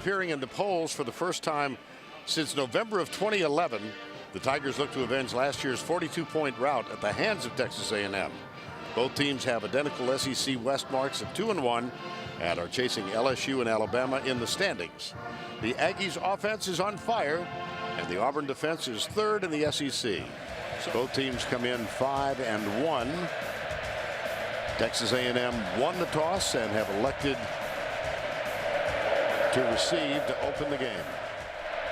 appearing in the polls for the first time since November of 2011. The Tigers look to avenge last year's 42-point rout at the hands of Texas A&M. Both teams have identical SEC West marks of 2-1 and are chasing LSU and Alabama in the standings. The Aggies offense is on fire, and the Auburn defense is third in the SEC. So both teams come in 5-1. Texas A&M won the toss and have elected to receive to open the game.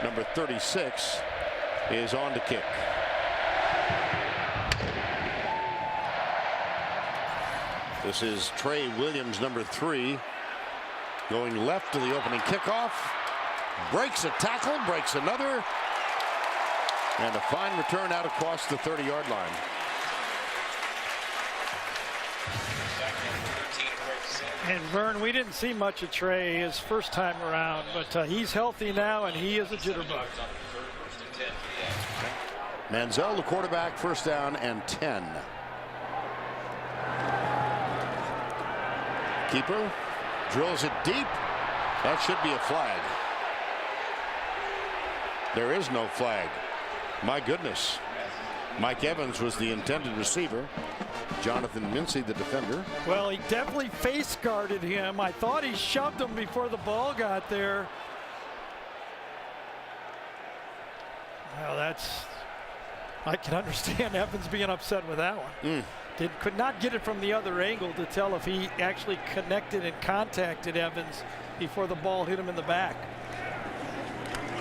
Number 36 is on to kick. This is Trey Williams, number 3, going left to the opening kickoff. Breaks a tackle, breaks another, and a fine return out across the 30-yard line. And Vern, we didn't see much of Trey his first time around, but he's healthy now, and he is a jitterbug. Manziel, the quarterback, first down and 10. Keeper drills it deep. That should be a flag. There is no flag. My goodness. Mike Evans was the intended receiver. Jonathan Mincy, the defender. Well, he definitely face guarded him. I thought he shoved him before the ball got there. Well, I can understand Evans being upset with that one. Could not get it from the other angle to tell if he actually connected and contacted Evans before the ball hit him in the back.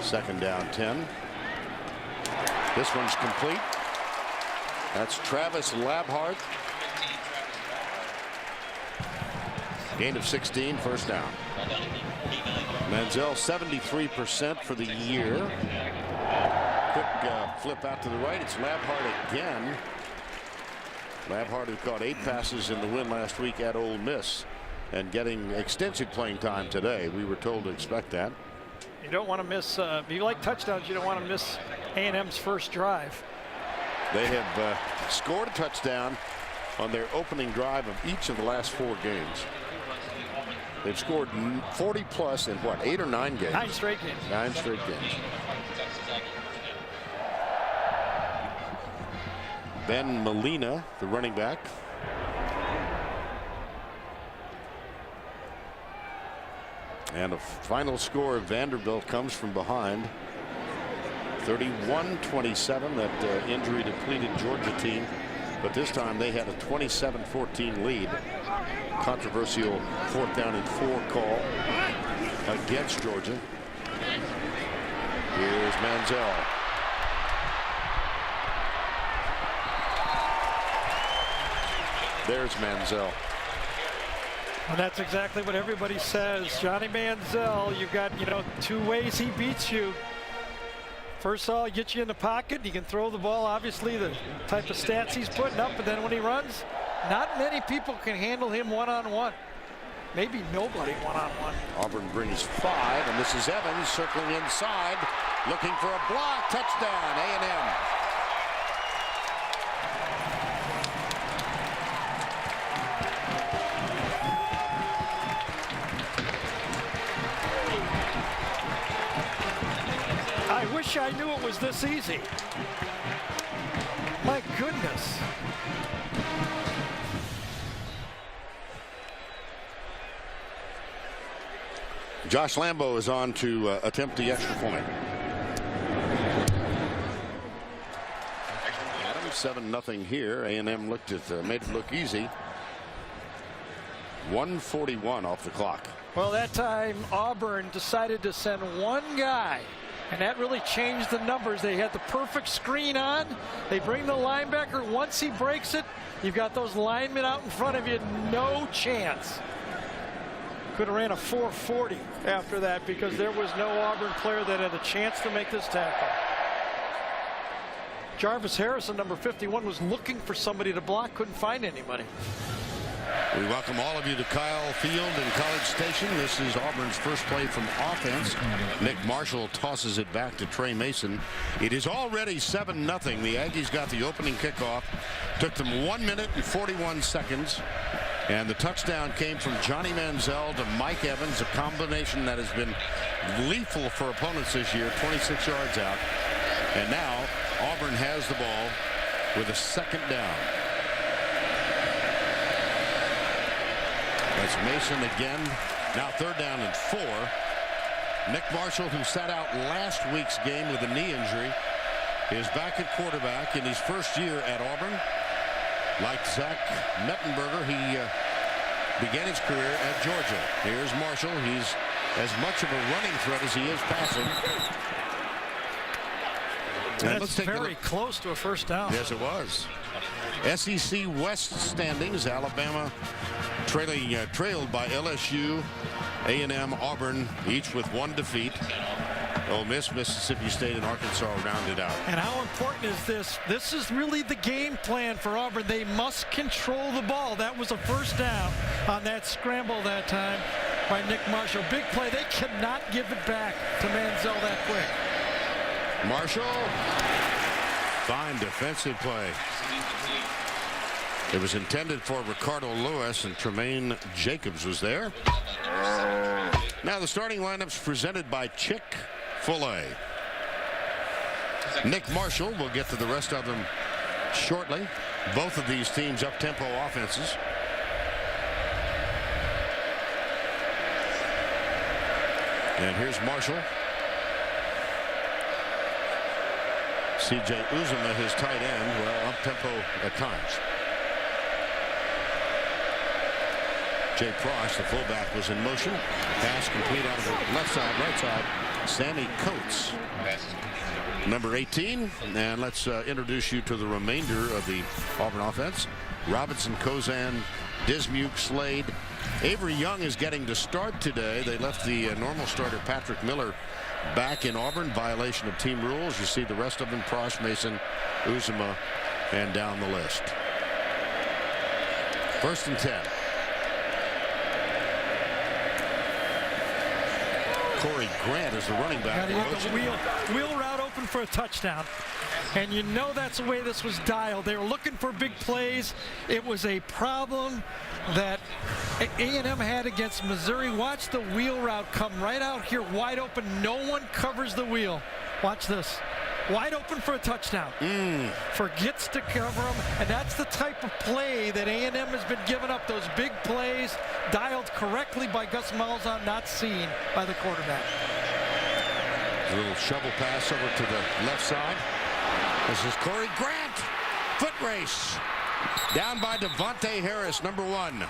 Second down 10. This one's complete. That's Travis Labhart. Gain of 16, first down. Manziel 73% for the year. Quick flip out to the right. It's Labhart again. Labhart, who caught 8 passes in the win last week at Ole Miss, and getting extensive playing time today. We were told to expect that. You don't want to miss, if you like touchdowns, you don't want to miss A&M's first drive. They have scored a touchdown on their opening drive of each of the last 4 games. They've scored 40 plus in what, 8 or 9 games? 9 straight games. 9 straight games. Ben Molina, the running back. And a final score of Vanderbilt comes from behind. 31-27, that injury depleted Georgia team. But this time they had a 27-14 lead. Controversial 4th down and 4 call against Georgia. Here's Manziel. There's Manziel. And that's exactly what everybody says. Johnny Manziel, you've got, 2 ways he beats you. First of all, he gets you in the pocket. He can throw the ball, obviously, the type of stats he's putting up. But then when he runs, not many people can handle him one-on-one. Maybe nobody one-on-one. Auburn brings 5, and this is Evans circling inside, looking for a block. Touchdown, A&M. I wish I knew it was this easy. My goodness. Josh Lambo is on to attempt the extra point. 7-0 here. A&M looked at made it look easy. 1:41 off the clock. Well, that time Auburn decided to send 1 guy, and that really changed the numbers. They had the perfect screen on. They bring the linebacker. Once he breaks it, you've got those linemen out in front of you. No chance. Could have ran a 4.40 after that because there was no Auburn player that had a chance to make this tackle. Jarvis Harrison, number 51, was looking for somebody to block, couldn't find anybody. We welcome all of you to Kyle Field in College Station. This is Auburn's first play from offense. Nick Marshall tosses it back to Trey Mason. It is already 7-0. The Aggies got the opening kickoff. Took them 1 minute and 41 seconds. And the touchdown came from Johnny Manziel to Mike Evans, a combination that has been lethal for opponents this year, 26 yards out. And now Auburn has the ball with a 2nd down. That's Mason again. Now 3rd down and 4. Nick Marshall, who sat out last week's game with a knee injury, is back at quarterback in his first year at Auburn. Like Zach Mettenberger, he began his career at Georgia. Here's Marshall. He's as much of a running threat as he is passing. That's very close to a 1st down. Yes, it was. SEC West standings. Alabama trailed by LSU, A&M, Auburn, each with 1 defeat. Ole Miss, Mississippi State, and Arkansas rounded out. And how important is this? This is really the game plan for Auburn. They must control the ball. That was a 1st down on that scramble that time by Nick Marshall. Big play. They cannot give it back to Manziel that quick. Marshall. Fine defensive play. It was intended for Ricardo Lewis, and Tremaine Jacobs was there. Now the starting lineups presented by Chick-fil-A. Nick Marshall, will get to the rest of them shortly. Both of these teams up-tempo offenses. And here's Marshall. C.J. Uzomah, his tight end, well, up-tempo at times. Jay Pross, the fullback, was in motion. Pass complete out of the left side, right side. Sammy Coates, number 18. And let's introduce you to the remainder of the Auburn offense. Robinson, Kozan, Dismuke, Slade. Avery Young is getting to start today. They left the normal starter Patrick Miller back in Auburn, violation of team rules. You see the rest of them: Pross, Mason, Uzomah, and down the list. 1st and 10. Corey Grant is the running back. The wheel route open for a touchdown. And you know that's the way this was dialed. They were looking for big plays. It was a problem that A&M had against Missouri. Watch the wheel route come right out here, wide open. No one covers the wheel. Watch this. Wide open for a touchdown. Forgets to cover him, and that's the type of play that A&M has been giving up. Those big plays dialed correctly by Gus Malzahn, not seen by the quarterback. A little shovel pass over to the left side. This is Corey Grant. Foot race. Down by Devontae Harris, number 1.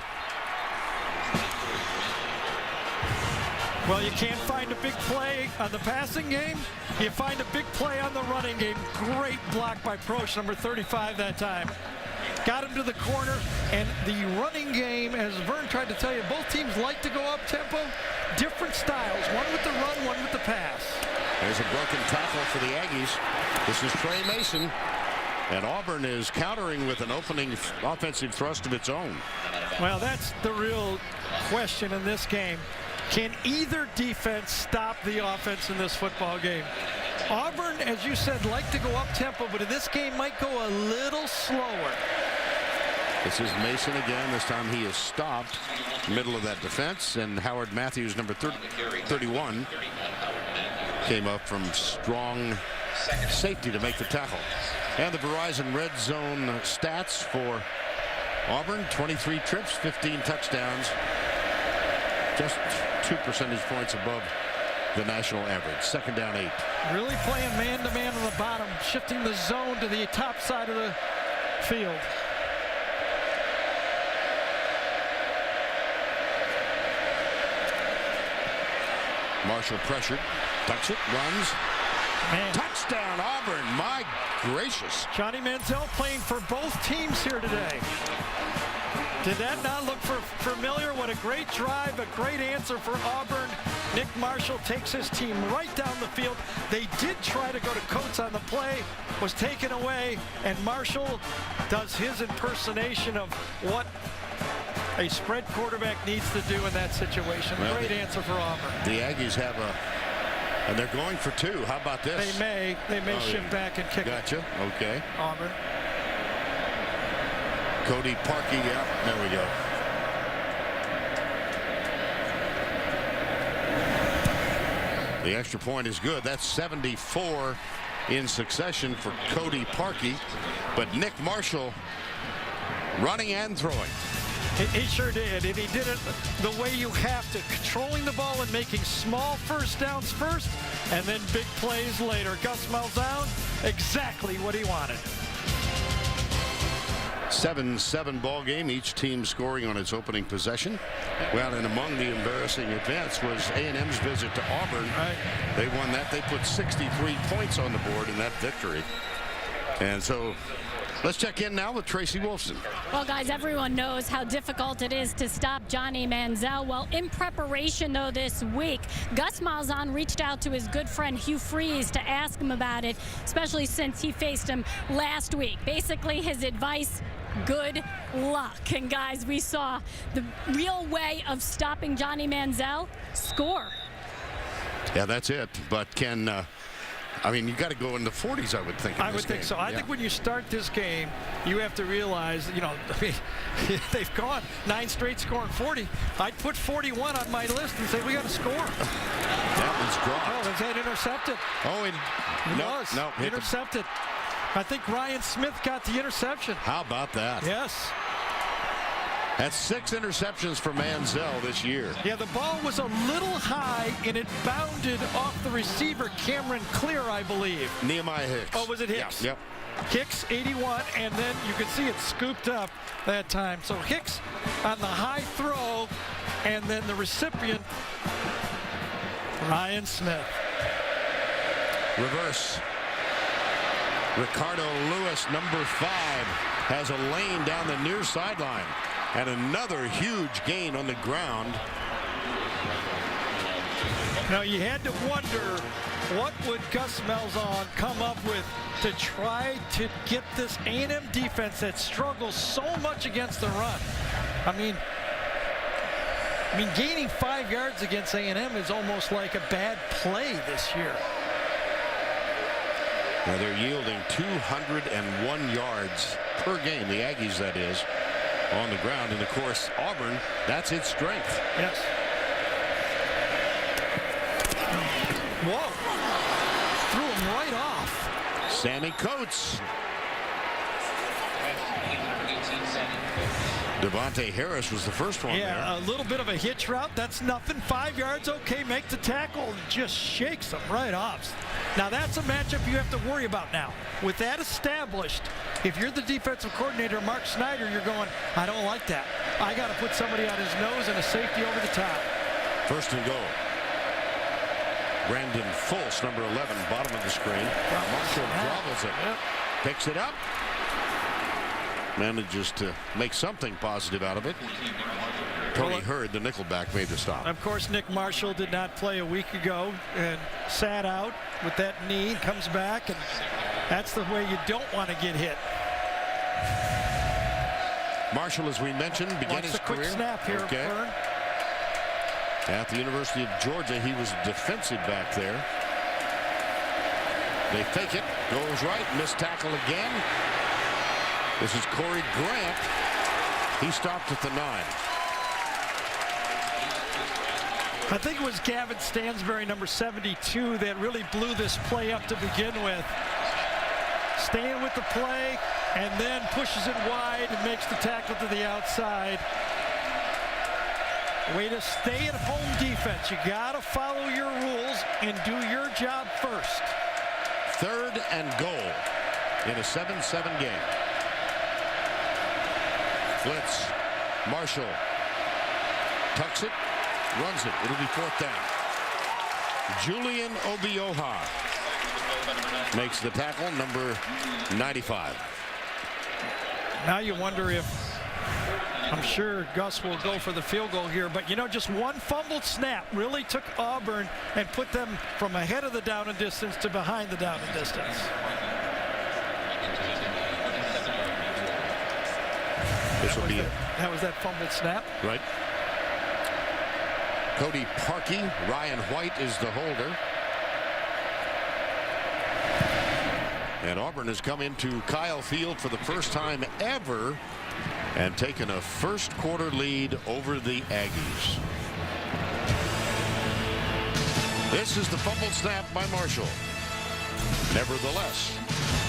Well, you can't find a big play on the passing game. You find a big play on the running game. Great block by Prosch, number 35 that time. Got him to the corner, and the running game, as Vern tried to tell you, both teams like to go up-tempo. Different styles, one with the run, one with the pass. There's a broken tackle for the Aggies. This is Trey Mason, and Auburn is countering with an opening offensive thrust of its own. Well, that's the real question in this game. Can either defense stop the offense in this football game? Auburn, as you said, like to go up-tempo, but in this game might go a little slower. This is Mason again. This time he is stopped middle of that defense, and Howard Matthews, number 31, came up from strong safety to make the tackle. And the Verizon Red Zone stats for Auburn: 23 trips, 15 touchdowns, just 2 percentage points above the national average. 2nd down 8. Really playing man-to-man on the bottom, shifting the zone to the top side of the field. Marshall pressured, tucks it, runs. Man. Touchdown Auburn, my gracious. Johnny Manziel playing for both teams here today. Did that not look familiar? What a great drive, a great answer for Auburn. Nick Marshall takes his team right down the field. They did try to go to Coates on the play, was taken away, and Marshall does his impersonation of what a spread quarterback needs to do in that situation. Well, great answer for Auburn. The Aggies have and they're going for 2. How about this? They may shift back and kick Gotcha. it. Okay. Auburn. Cody Parkey, yeah, there we go. The extra point is good. That's 74 in succession for Cody Parkey. But Nick Marshall running and throwing. He sure did, and he did it the way you have to, controlling the ball and making small first downs first, and then big plays later. Gus Malzahn, exactly what he wanted. 7-7 ball game, each team scoring on its opening possession. Well, and among the embarrassing events was A&M's visit to Auburn. Right. They won that. They put 63 points on the board in that victory. And so let's check in now with Tracy Wolfson. Well, guys, everyone knows how difficult it is to stop Johnny Manziel. Well, in preparation, though, this week, Gus Malzahn reached out to his good friend Hugh Freeze to ask him about it, especially since he faced him last week. Basically, his advice: good luck. And guys, we saw the real way of stopping Johnny Manziel: score. Yeah, that's it. But can I mean, you got to go in the 40s, I would think. I would think so. I think when you start this game, you have to realize, you know, they've gone 9 straight scoring 40. I'd put 41 on my list and say we got to score. That one's dropped. Oh, is that intercepted? Oh, no, intercepted. I think Ryan Smith got the interception. How about that? Yes. That's 6 interceptions for Manziel this year. Yeah, the ball was a little high, and it bounded off the receiver, Cameron Clear, I believe. Nehemiah Hicks. Oh, was it Hicks? Yeah, yep. Hicks, 81, and then you can see it scooped up that time. So Hicks on the high throw, and then the recipient, Ryan Smith. Reverse. Ricardo Lewis, number 5, has a lane down the near sideline. And another huge gain on the ground. Now, you had to wonder, what would Gus Malzahn come up with to try to get this A&M defense that struggles so much against the run? I mean, gaining 5 yards against A&M is almost like a bad play this year. Now they're yielding 201 yards per game, the Aggies, that is, on the ground. And of course, Auburn, that's its strength. Yes. Whoa. Threw him right off. Sammy Coates. Devontae Harris was the first one there. Yeah, a little bit of a hitch route. That's nothing. 5 yards, okay, make the tackle, and just shakes him right off. Now, that's a matchup you have to worry about now. With that established, if you're the defensive coordinator, Mark Snyder, you're going, I don't like that. I got to put somebody on his nose and a safety over the top. First and goal. Brandon Fultz, number 11, bottom of the screen. Marshall gobbles it. Yep. Picks it up. Manages to make something positive out of it. Tony Hurd, the nickelback, made the stop. Of course, Nick Marshall did not play a week ago and sat out with that knee, comes back, and that's the way you don't want to get hit. Marshall, as we mentioned, began his career. Quick snap here, Vern. At the University of Georgia, he was a defensive back there. They fake it, goes right, missed tackle again. This is Corey Grant. He stopped at the 9. I think it was Gavin Stansbury, number 72, that really blew this play up to begin with. Staying with the play, and then pushes it wide and makes the tackle to the outside. Way to stay at home defense. You got to follow your rules and do your job first. 3rd and goal in a 7-7 game. Blitz. Marshall tucks it, runs it. It'll be 4th down. Julian Obioha makes the tackle, number 95. Now you wonder if, I'm sure Gus will go for the field goal here, but you know, just one fumbled snap really took Auburn and put them from ahead of the down and distance to behind the down and distance. This will be it. That was that fumbled snap. Right. Cody Parkey, Ryan White is the holder. And Auburn has come into Kyle Field for the first time ever and taken a first quarter lead over the Aggies. This is the fumbled snap by Marshall. Nevertheless,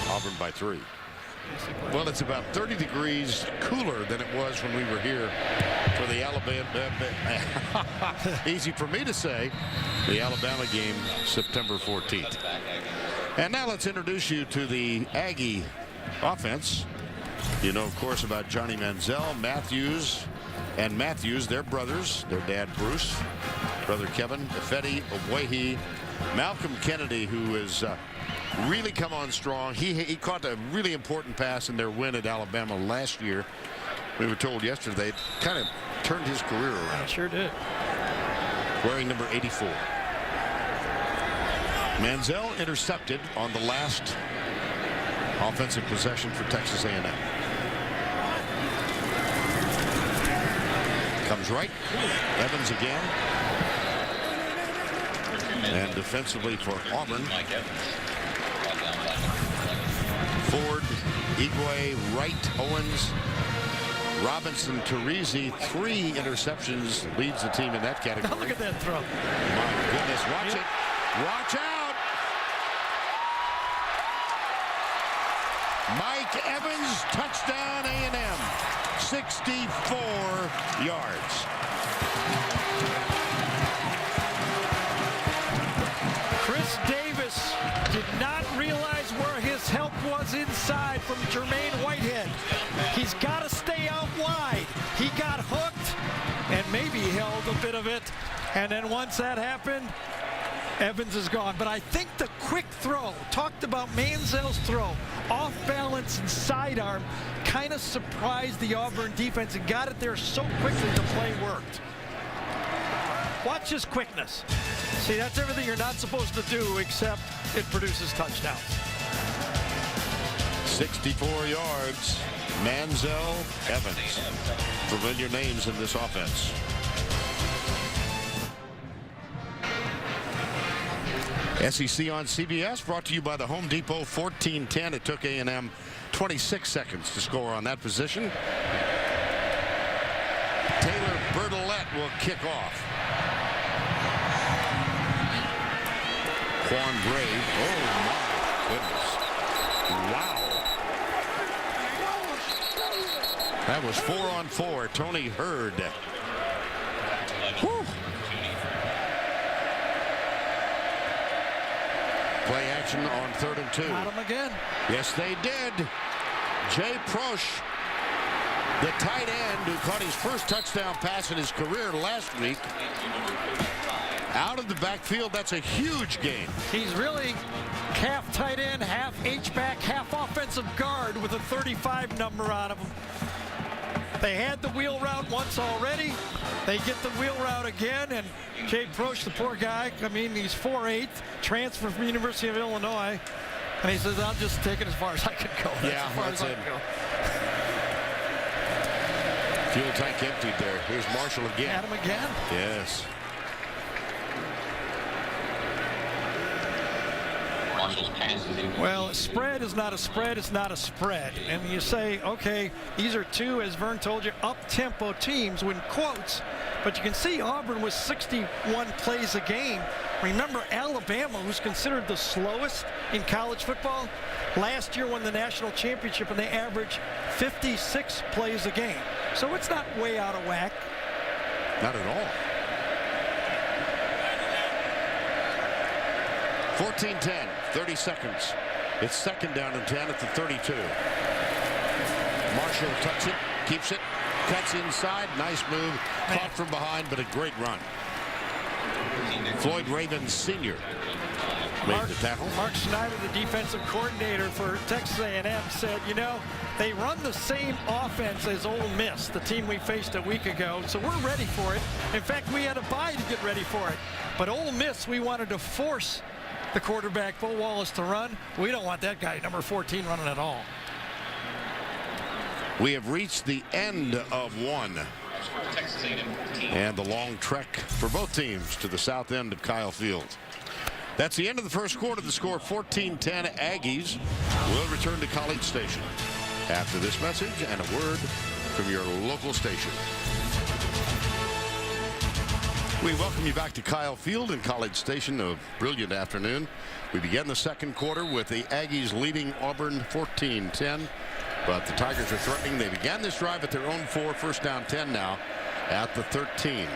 Auburn by 3. Well, it's about 30 degrees cooler than it was when we were here for the Alabama. Easy for me to say. The Alabama game, September 14th. And now let's introduce you to the Aggie offense. You know, of course, about Johnny Manziel, Matthews, and Matthews, their brothers, their dad Bruce, brother Kevin, Ifedi, Owehi, Malcolm Kennedy, who has really come on strong. He caught a really important pass in their win at Alabama last year. We were told yesterday, kind of turned his career around. Sure did. Wearing number 84. Manziel intercepted on the last offensive possession for Texas A&M. Comes right. Evans again. And defensively for Auburn, Ford, Igwe, Wright, Owens, Robinson, Teresi, 3 interceptions, leads the team in that category. Now look at that throw. My goodness, watch it. Watch out. Mike Evans, touchdown A&M, 64 yards. Chris Davis did not realize where his help was inside from Jermaine Whitehead. He's got to stay out wide. He got hooked and maybe held a bit of it. And then once that happened, Evans is gone. But I think the quick throw, talked about Manziel's throw, off balance and sidearm, kind of surprised the Auburn defense and got it there so quickly the play worked. Watch his quickness. See, that's everything you're not supposed to do, except it produces touchdowns. 64 yards. Manziel, Evans. Familiar names in this offense. SEC on CBS, brought to you by the Home Depot, 14-10. It took A&M 26 seconds to score on that position. Taylor Bertolette will kick off. Quan Gray. Oh, my goodness. Wow. That was 4-on-4. Tony Hurd. Whew. Play action on 3rd and 2. Got him again. Yes, they did. Jay Prosch, the tight end who caught his first touchdown pass in his career last week. Out of the backfield, that's a huge gain. He's really half tight end, half H-back, half offensive guard with a 35 number on him. They had the wheel route once already. They get the wheel route again, and Jay Prosch, the poor guy, I mean, he's 4'8", transfer from the University of Illinois, and he says, I'll just take it as far as I can go. That's as far as I can go. Fuel tank emptied there. Here's Marshall again. At him again? Yes. Well, a spread is not a spread. It's not a spread. And you say, okay, these are two, as Vern told you, up-tempo teams when quotes. But you can see Auburn was 61 plays a game. Remember, Alabama, who's considered the slowest in college football, last year won the national championship, and they averaged 56 plays a game. So it's not way out of whack. Not at all. 14-10, 30 seconds. It's 2nd down and 10 at the 32. Marshall tucks it, keeps it, cuts inside. Nice move. Caught from behind, but a great run. Floyd Ravens Sr. made the tackle. Mark Snyder, the defensive coordinator for Texas A&M, said, you know, they run the same offense as Ole Miss, the team we faced a week ago, so we're ready for it. In fact, we had a bye to get ready for it. But Ole Miss, we wanted to force the quarterback, Bo Wallace, to run. We don't want that guy, number 14, running at all. We have reached the end of one. And the long trek for both teams to the south end of Kyle Field. That's the end of the first quarter. The score 14-10. Aggies will return to College Station after this message and a word from your local station. We welcome you back to Kyle Field in College Station. A brilliant afternoon. We began the second quarter with the Aggies leading Auburn 14-10. But the Tigers are threatening. They began this drive at their own 4, first down 10 now at the 13.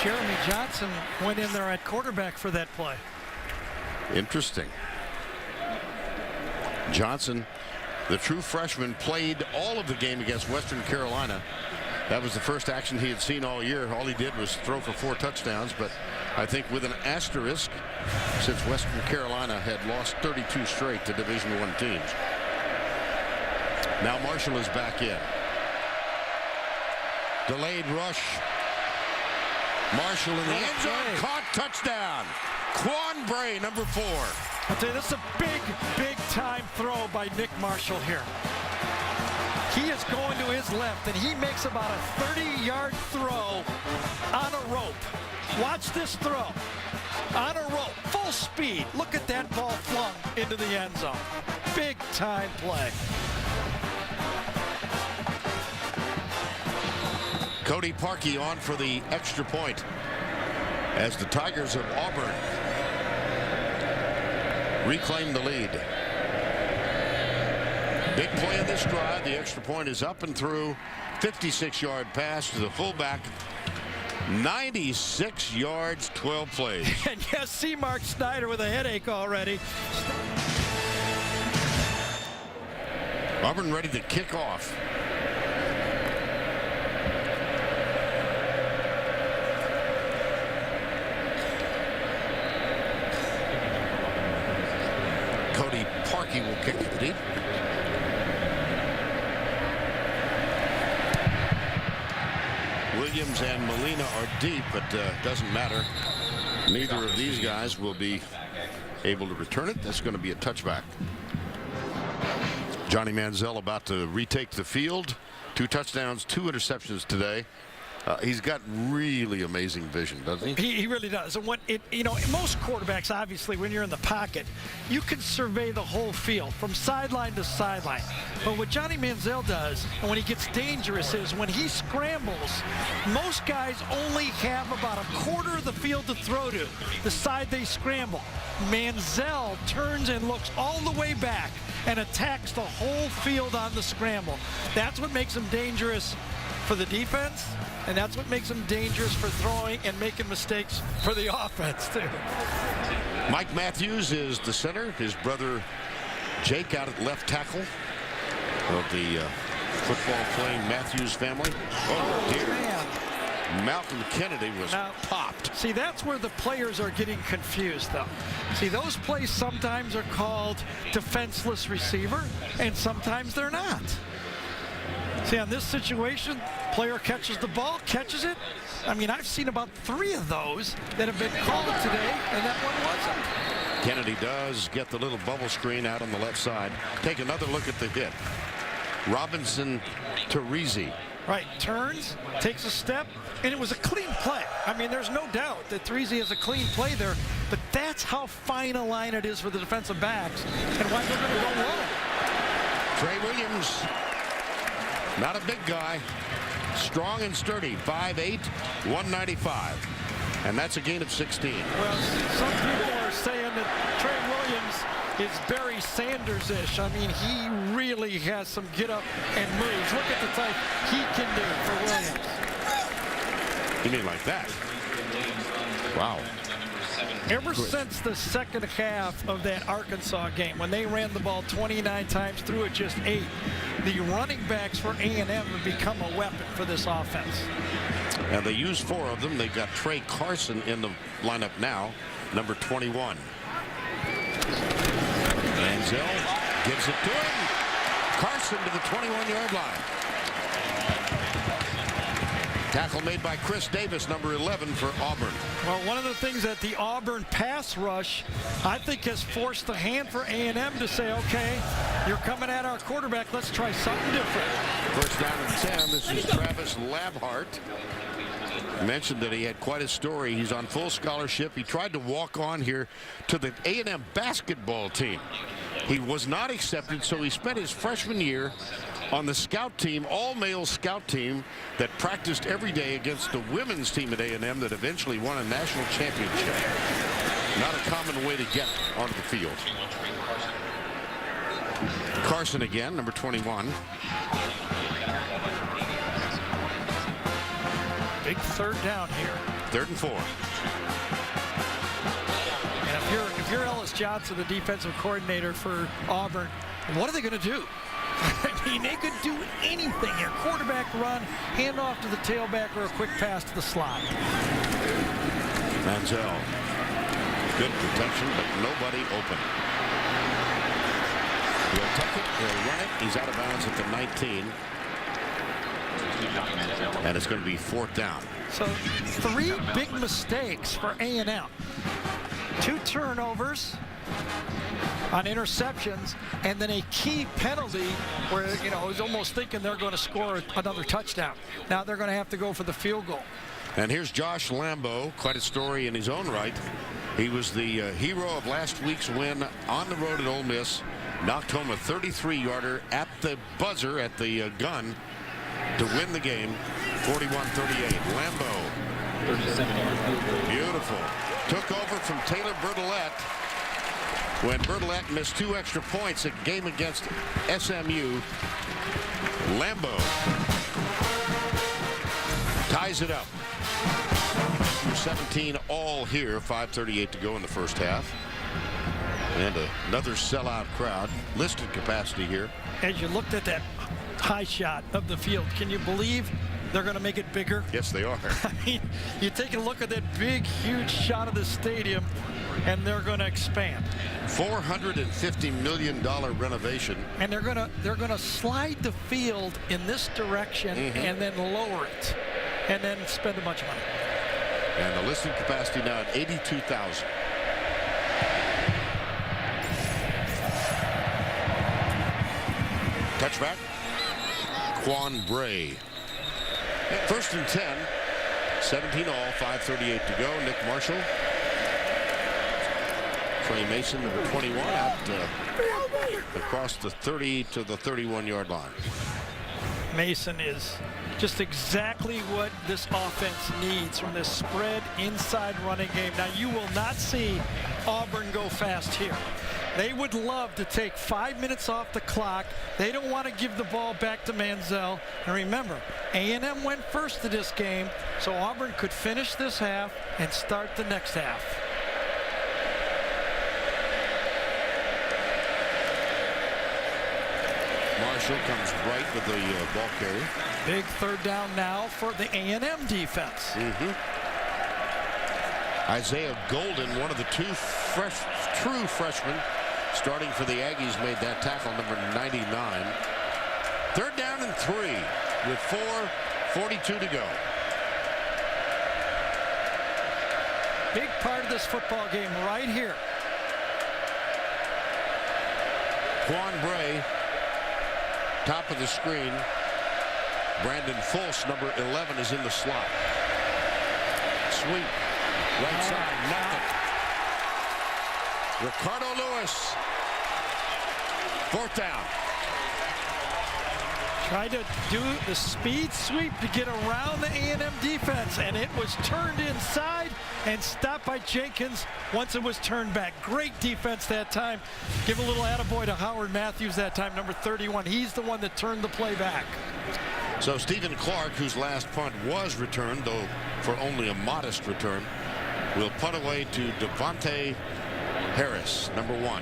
Jeremy Johnson went in there at quarterback for that play. Interesting. Johnson, the true freshman, played all of the game against Western Carolina. That was the first action he had seen all year. All he did was throw for 4 touchdowns, but I think with an asterisk, since Western Carolina had lost 32 straight to Division I teams. Now Marshall is back in. Delayed rush. Marshall in the end zone, caught, touchdown. Quan Bray, number 4. I'll tell you, this is a big time throw by Nick Marshall here. He is going to his left, and he makes about a 30-yard throw on a rope. Watch this throw. On a rope, full speed. Look at that ball flung into the end zone. Big time play. Cody Parkey on for the extra point as the Tigers of Auburn reclaim the lead. Big play in this drive. The extra point is up and through. 56-yard pass to the fullback. 96 yards, 12 plays. And yes, see Mark Snyder with a headache already. Auburn ready to kick off. Cody Parkey will kick it deep. Williams and Molina are deep, but doesn't matter. Neither of these guys will be able to return it. That's going to be a touchback. Johnny Manziel about to retake the field. 2 touchdowns, 2 interceptions today. He's got really amazing vision, doesn't he? He really does. And most quarterbacks, obviously, when you're in the pocket, you can survey the whole field from sideline to sideline. But what Johnny Manziel does, and when he gets dangerous, is when he scrambles, most guys only have about a quarter of the field to throw to, the side they scramble. Manziel turns and looks all the way back and attacks the whole field on the scramble. That's what makes him dangerous for the defense, and that's what makes him dangerous for throwing and making mistakes for the offense, too. Mike Matthews is the center. His brother Jake out at left tackle of the football-playing Matthews family. Oh, dear. Man. Malcolm Kennedy was popped. See, that's where the players are getting confused, though. See, those plays sometimes are called defenseless receiver, and sometimes they're not. See, on this situation, player catches the ball, catches it. I mean, I've seen about 3 of those that have been called today, and that one wasn't. Kennedy does get the little bubble screen out on the left side. Take another look at the hit. Robinson to Reezy. Right, turns, takes a step, and it was a clean play. I mean, there's no doubt that Reezy has a clean play there, but that's how fine a line it is for the defensive backs and why they're going to go low. Trey Williams. Not a big guy, strong and sturdy, 5'8", 195, and that's a gain of 16. Well, some people are saying that Trey Williams is Barry Sanders-ish. I mean, he really has some get up and moves. Look at the type he can do for Williams. You mean like that? Wow. Ever since the second half of that Arkansas game, when they ran the ball 29 times, threw it just 8, the running backs for A&M have become a weapon for this offense. And they used 4 of them. They've got Trey Carson in the lineup now, number 21. Manziel gives it to him. Carson to the 21-yard line. Tackle made by Chris Davis, number 11 for Auburn. Well, one of the things that the Auburn pass rush, I think, has forced the hand for A&M to say, okay, you're coming at our quarterback. Let's try something different. First down and 10. This is Travis Labhart. Mentioned that he had quite a story. He's on full scholarship. He tried to walk on here to the A&M basketball team. He was not accepted, so he spent his freshman year on the scout team, all-male scout team that practiced every day against the women's team at A&M that eventually won a national championship. Not a common way to get onto the field. Carson again, number 21. Big third down here. 3rd and 4. And if you're Ellis Johnson, the defensive coordinator for Auburn, what are they going to do? I mean, they could do anything here. Quarterback run, hand off to the tailback, or a quick pass to the slot. Manziel. Good protection, but nobody open. He'll tuck it, he'll run it. He's out of bounds at the 19. And it's going to be 4th down. So 3 big mistakes for A&M. 2 turnovers on interceptions, and then a key penalty where, you know, I was almost thinking they're going to score another touchdown. Now they're going to have to go for the field goal. And here's Josh Lambo, quite a story in his own right. He was the hero of last week's win on the road at Ole Miss. Knocked home a 33-yarder at the buzzer, at the gun, to win the game, 41-38. Lambo. 37 yards field goal. Beautiful. Took over from Taylor Bertolette when Bertolette missed 2 extra points a game against SMU. Lambo ties it up. 17 all here, 5:38 to go in the first half. And another sellout crowd. Listed capacity here. As you looked at that high shot of the field, can you believe they're going to make it bigger? Yes, they are. I mean, you take a look at that big, huge shot of the stadium, and they're going to expand. $450 million renovation. And they're going to slide the field in this direction and then lower it, and then spend a bunch of money. And the listed capacity now at 82,000. Touchback. Quan Bray. 1st and 10. 17 all. 5:38 to go. Nick Marshall. Trey Mason, number 21, out across the 30 to the 31-yard line. Mason is just exactly what this offense needs from this spread inside running game. Now, you will not see Auburn go fast here. They would love to take 5 minutes off the clock. They don't want to give the ball back to Manziel. And remember, A&M went first to this game, so Auburn could finish this half and start the next half. Marshall comes right with the ball carrier. Big third down now for the A&M defense. Isaiah Golden, one of the 2 true freshmen starting for the Aggies, made that tackle, number 99. 3rd down and 3 with 4:42 to go. Big part of this football game right here. Quan Bray, top of the screen. Brandon Fultz, number 11, is in the slot. Sweep. Right side, nothing. Ricardo Lewis. 4th down. Tried to do the speed sweep to get around the A&M defense, and it was turned inside and stopped by Jenkins once it was turned back. Great defense that time. Give a little attaboy to Howard Matthews that time, number 31. He's the one that turned the play back. So Stephen Clark, whose last punt was returned, though for only a modest return, will punt away to Devontae Harris, number 1. No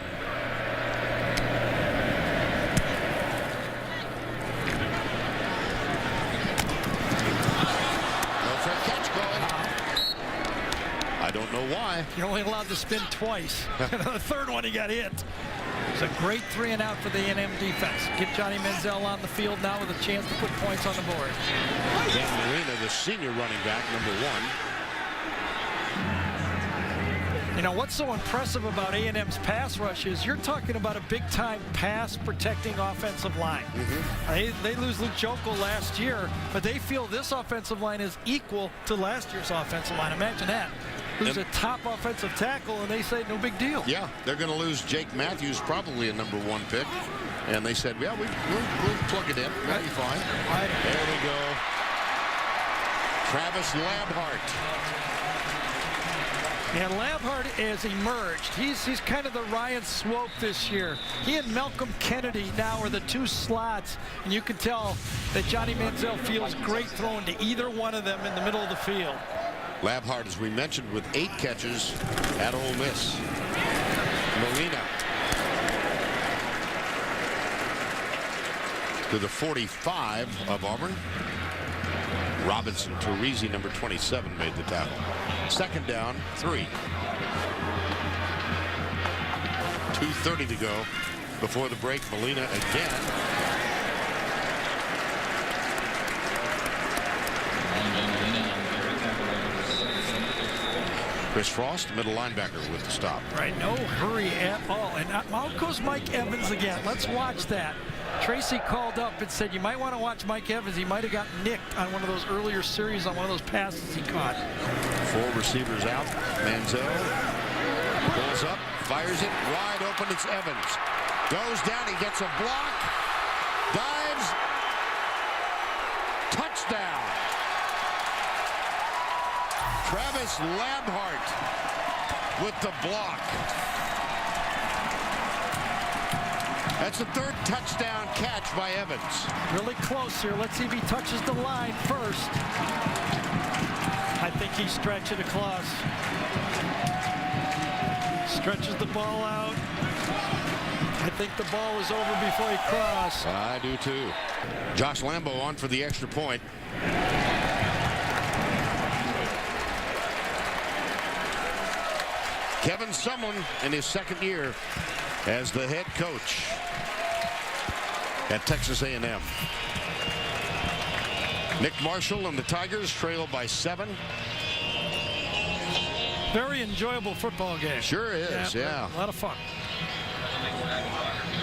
fair catch call. I don't know why. You're only allowed to spin twice. The third one he got hit. It's a great 3 and out for the A&M defense. Get Johnny Manziel on the field now with a chance to put points on the board. Dan Marino, the senior running back, number 1. You know, what's so impressive about A&M's pass rush is you're talking about a big-time pass-protecting offensive line. They lose Luke Jokel last year, but they feel this offensive line is equal to last year's offensive line. Imagine that. who's a top offensive tackle, and they say no big deal. Yeah, they're going to lose Jake Matthews, probably a #1 pick. And they said, yeah, we'll plug it in. That'll be fine. Right. There we go. Travis Labhart. And Labhart has emerged. He's kind of the Ryan Swope this year. He and Malcolm Kennedy now are the two slots, and you can tell that Johnny Manziel feels great throwing to either one of them in the middle of the field. Labhart, as we mentioned, with 8 catches at Ole Miss. Molina to the 45 of Auburn. Robinson Teresi, number 27, made the tackle. 2nd down, 3. 2:30 to go before the break. Molina again. Chris Frost, middle linebacker, with the stop. Right, no hurry at all. And out goes Mike Evans again. Let's watch that. Tracy called up and said, you might want to watch Mike Evans. He might have got nicked on one of those earlier series on one of those passes he caught. 4 receivers out. Manziel pulls up, fires it wide open. It's Evans. Goes down. He gets a block. Dives. Touchdown. Travis Labhart with the block. That's the 3rd touchdown catch by Evans. Really close here. Let's see if he touches the line first. I think he's stretching across. Stretches the ball out. I think the ball was over before he crossed. I do too. Josh Lambo on for the extra point. Kevin Sumlin in his 2nd year as the head coach at Texas A&M. Nick Marshall and the Tigers trail by 7. Very enjoyable football game. Sure is, yeah. A lot of fun.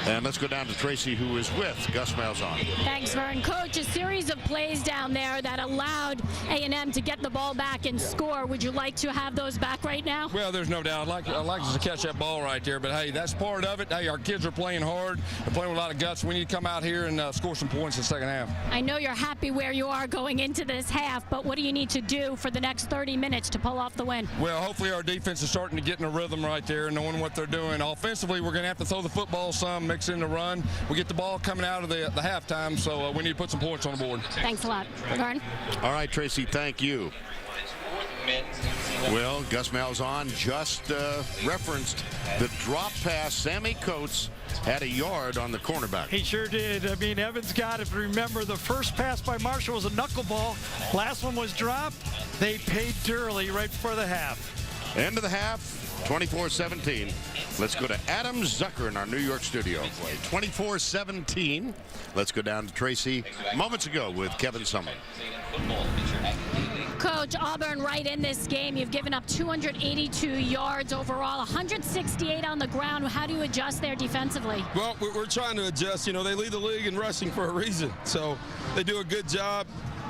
And let's go down to Tracy, who is with Gus Malzahn. Thanks, Vern. Coach, a series of plays down there that allowed A&M to get the ball back and score. Would you like to have those back right now? Well, there's no doubt. I'd like us to catch that ball right there. But, hey, that's part of it. Hey, our kids are playing hard. They're playing with a lot of guts. We need to come out here and score some points in the 2nd half. I know you're happy where you are going into this half, but what do you need to do for the next 30 minutes to pull off the win? Well, hopefully our defense is starting to get in a rhythm right there, knowing what they're doing. Offensively, we're going to have to throw the football some, mix in the run. We get the ball coming out of the halftime, so we need to put some points on the board. Thanks a lot. Vern? All right, Tracy, thank you. Well, Gus Malzahn just referenced the drop pass. Sammy Coates had a yard on the cornerback. He sure did. I mean, Evans got it. Remember, the first pass by Marshall was a knuckleball. Last one was dropped. They paid dearly right before the half. End of the half, 24-17. Let's go to Adam Zucker in our New York studio. 24-17. Let's go down to Tracy moments ago with Kevin Sumlin. Coach, Auburn right in this game. You've given up 282 yards overall, 168 on the ground. How do you adjust there defensively? Well, we're trying to adjust. You know, they lead the league in rushing for a reason. So they do a good job.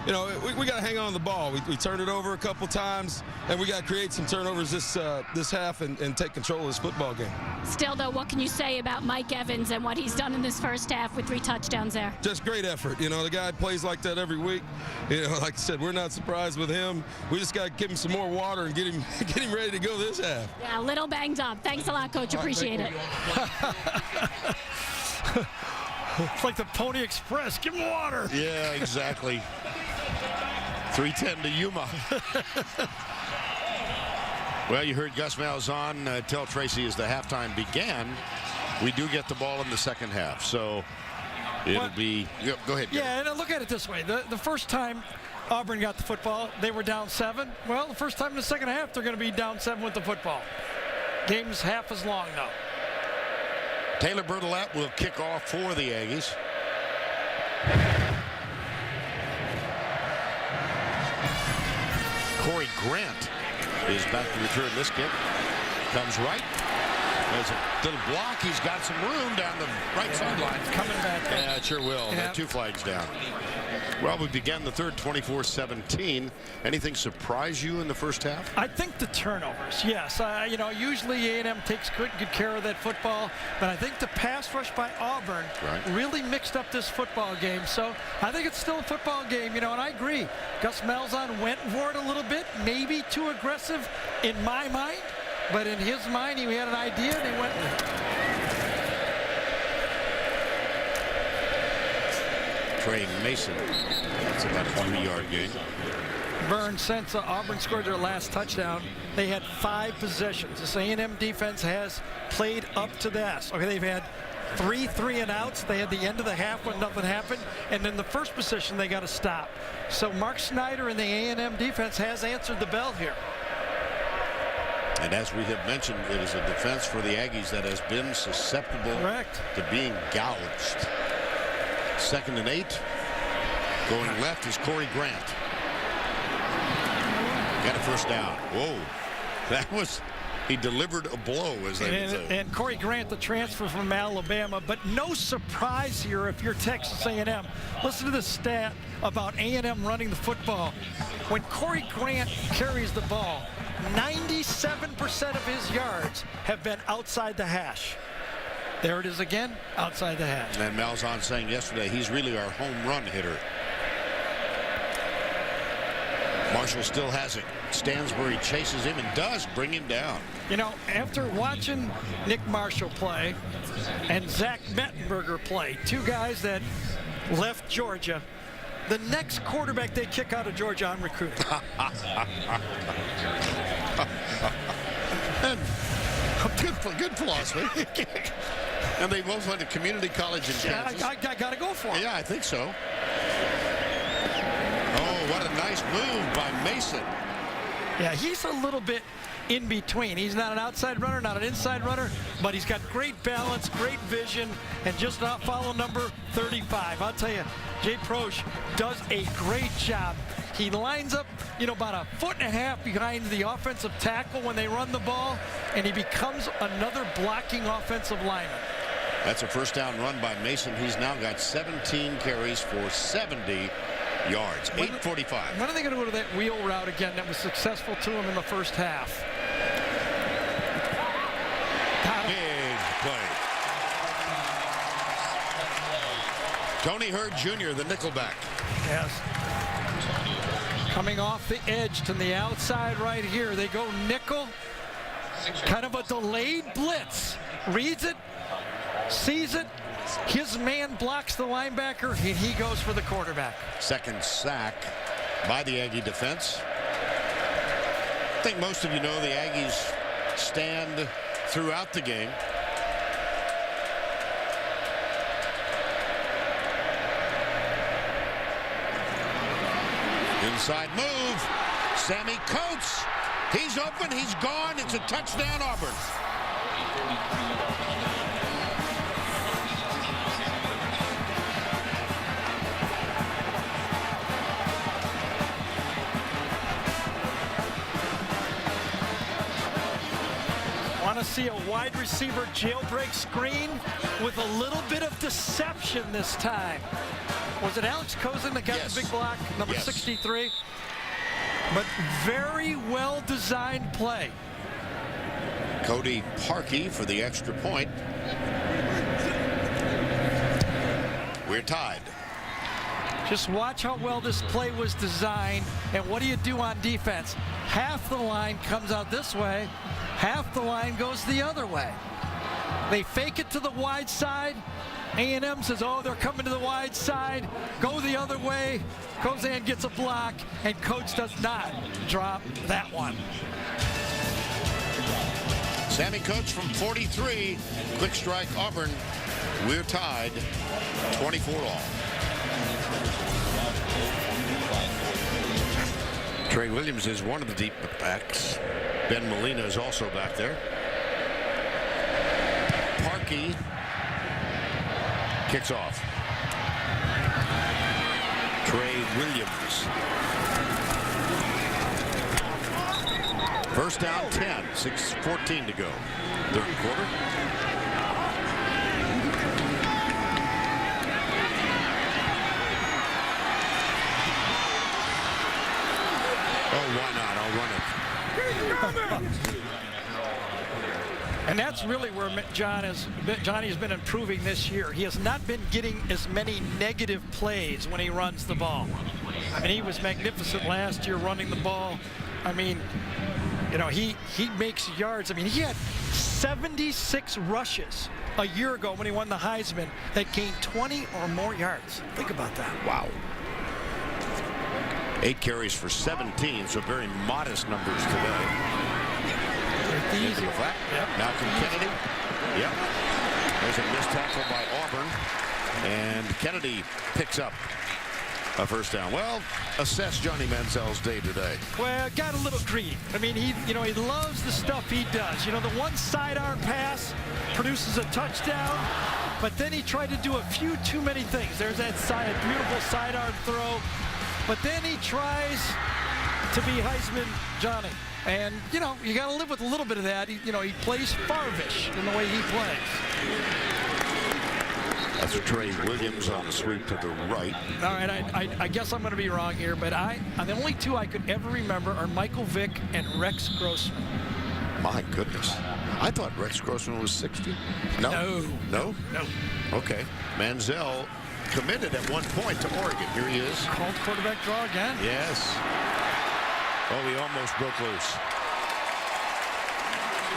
You know, we got to hang on to the ball. We turned it over a couple times, and we got to create some turnovers this half and take control of this football game. Still, though, what can you say about Mike Evans and what he's done in this first half with 3 touchdowns there? Just great effort. You know, the guy plays like that every week. You know, like I said, we're not surprised with him. We just got to give him some more water and get him ready to go this half. Yeah, a little banged up. Thanks a lot, Coach. Appreciate it. It's like the Pony Express. Give him water. Yeah, exactly. 3:10 to Yuma. Well, you heard Gus Malzahn tell Tracy as the halftime began, we do get the ball in the 2nd half. So it'll be, go ahead. Yeah, and look at it this way. The first time Auburn got the football, they were down 7. Well, the first time in the 2nd half, they're going to be down 7 with the football. Game's half as long now. Taylor Bertolette will kick off for the Aggies. Corey Grant is back to return this kick. Comes right. There's a little block. He's got some room down the right sideline. Coming back. Yeah, it sure will. Yeah. 2 flags down. Well, we began the third 24-17. Anything surprise you in the first half? I think the turnovers, yes. You know, usually A&M takes good care of that football, but I think the pass rush by Auburn really mixed up this football game. So I think it's still a football game, you know, and I agree. Gus Malzahn went for it a little bit, maybe too aggressive in my mind, but in his mind, he had an idea and he went with it. Trey Mason. That's about a 3-yard gain. Burns, since Auburn scored their last touchdown, they had 5 possessions. This A&M defense has played up to this. Okay, they've had 3 3-and-outs. They had the end of the half when nothing happened, and then the first possession they got to stop. So Mark Snyder and the A&M defense has answered the bell here. And as we have mentioned, it is a defense for the Aggies that has been susceptible to being gouged. 2nd and 8. Going left is Corey Grant. Got a first down. Whoa. That was, he delivered a blow, as they would say. And Corey Grant, the transfer from Alabama, but no surprise here if you're Texas A&M. Listen to this stat about A&M running the football. When Corey Grant carries the ball, 97% of his yards have been outside the hash. There it is again, outside the hash. And Malzahn saying yesterday he's really our home run hitter. Marshall still has it. Stansbury chases him and does bring him down. You know, after watching Nick Marshall play and Zach Mettenberger play, 2 guys that left Georgia, the next quarterback they kick out of Georgia, I'm recruiting. Good philosophy. And they both went to community college in Kansas. I got to go for it. Yeah, I think so. Oh, what a nice move by Mason. Yeah, he's a little bit in between. He's not an outside runner, not an inside runner, but he's got great balance, great vision, and just not follow number 35. I'll tell you, Jay Prosch does a great job. He lines up, you know, about 1.5 feet behind the offensive tackle when they run the ball, and he becomes another blocking offensive lineman. That's a first down run by Mason. He's now got 17 carries for 70 yards. 8:45. When are they going to go to that wheel route again that was successful to him in the first half? Big play. Tony Hurd Jr., the nickelback. Yes. Coming off the edge to the outside right here. They go nickel. Kind of a delayed blitz. Reads it. Sees it. His man blocks the linebacker, and he goes for the quarterback. Second sack by the Aggie defense. I think most of you know the Aggies stand throughout the game. Inside move. Sammy Coates. He's open. He's gone. It's a touchdown, Auburn. Want to see a wide receiver jailbreak screen with a little bit of deception this time. Was it Alex Kozin that got the big block, number 63? But very well designed play. Cody Parkey for the extra point. We're tied. Just watch how well this play was designed, and what do you do on defense? Half the line comes out this way, half the line goes the other way. They fake it to the wide side. A&M says, oh, they're coming to the wide side. Go the other way. Kozan gets a block, and Coates does not drop that one. Sammy Coates from 43. Quick strike Auburn. We're tied 24 all. Trey Williams is one of the deep backs. Ben Molina is also back there. Parkey kicks off. Trey Williams. First down 10, 6:14 to go. Third quarter. Oh, why not? I'll run it. And that's really where Johnny's been improving this year. He has not been getting as many negative plays when he runs the ball. I mean, he was magnificent last year running the ball. I mean, you know, he makes yards. I mean, he had 76 rushes a year ago when he won the Heisman that gained 20 or more yards. Think about that. Wow. 8 carries for 17, so very modest numbers today. Into the flat. Yep. Malcolm Kennedy. Yep. There's a missed tackle by Auburn. And Kennedy picks up a first down. Well, assess Johnny Manziel's day today. Well, got a little greedy. I mean, he loves the stuff he does. You know, the one sidearm pass produces a touchdown, but then he tried to do a few too many things. There's that beautiful sidearm throw, but then he tries to be Heisman Johnny. And, you know, you got to live with a little bit of that. He plays Farvish in the way he plays. That's Trey Williams on the sweep to the right. All right, I guess I'm going to be wrong here, but the only two I could ever remember are Michael Vick and Rex Grossman. My goodness. I thought Rex Grossman was 60. No? No. Okay. Manziel committed at one point to Oregon. Here he is. Called quarterback draw again. Yes. Oh, he almost broke loose.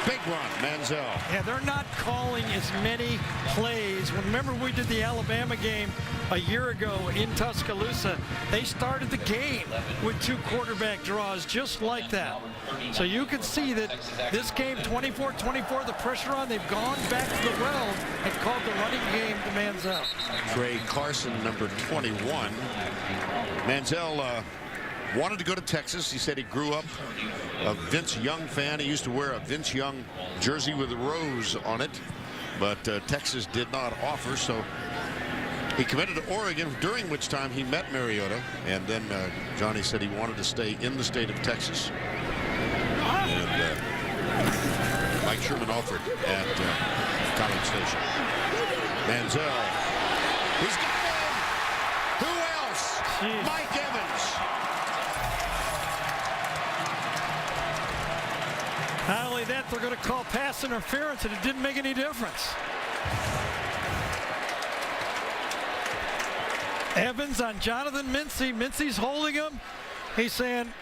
Big run, Manziel. Yeah, they're not calling as many plays. Remember we did the Alabama game a year ago in Tuscaloosa. They started the game with 2 quarterback draws just like that. So you can see that this game, 24-24, the pressure on, they've gone back to the well and called the running game to Manziel. Trey Carson, number 21. Manziel wanted to go to Texas. He said he grew up a Vince Young fan. He used to wear a Vince Young jersey with a rose on it, but Texas did not offer, so he committed to Oregon, during which time he met Mariota, and then Johnny said he wanted to stay in the state of Texas. And Mike Sherman offered at College Station. Manziel, he's got him! Who else? Jeez. Mike Evans. Not only that, they're going to call pass interference, and it didn't make any difference. Evans on Jonathan Mincy. Mincy's holding him. He's saying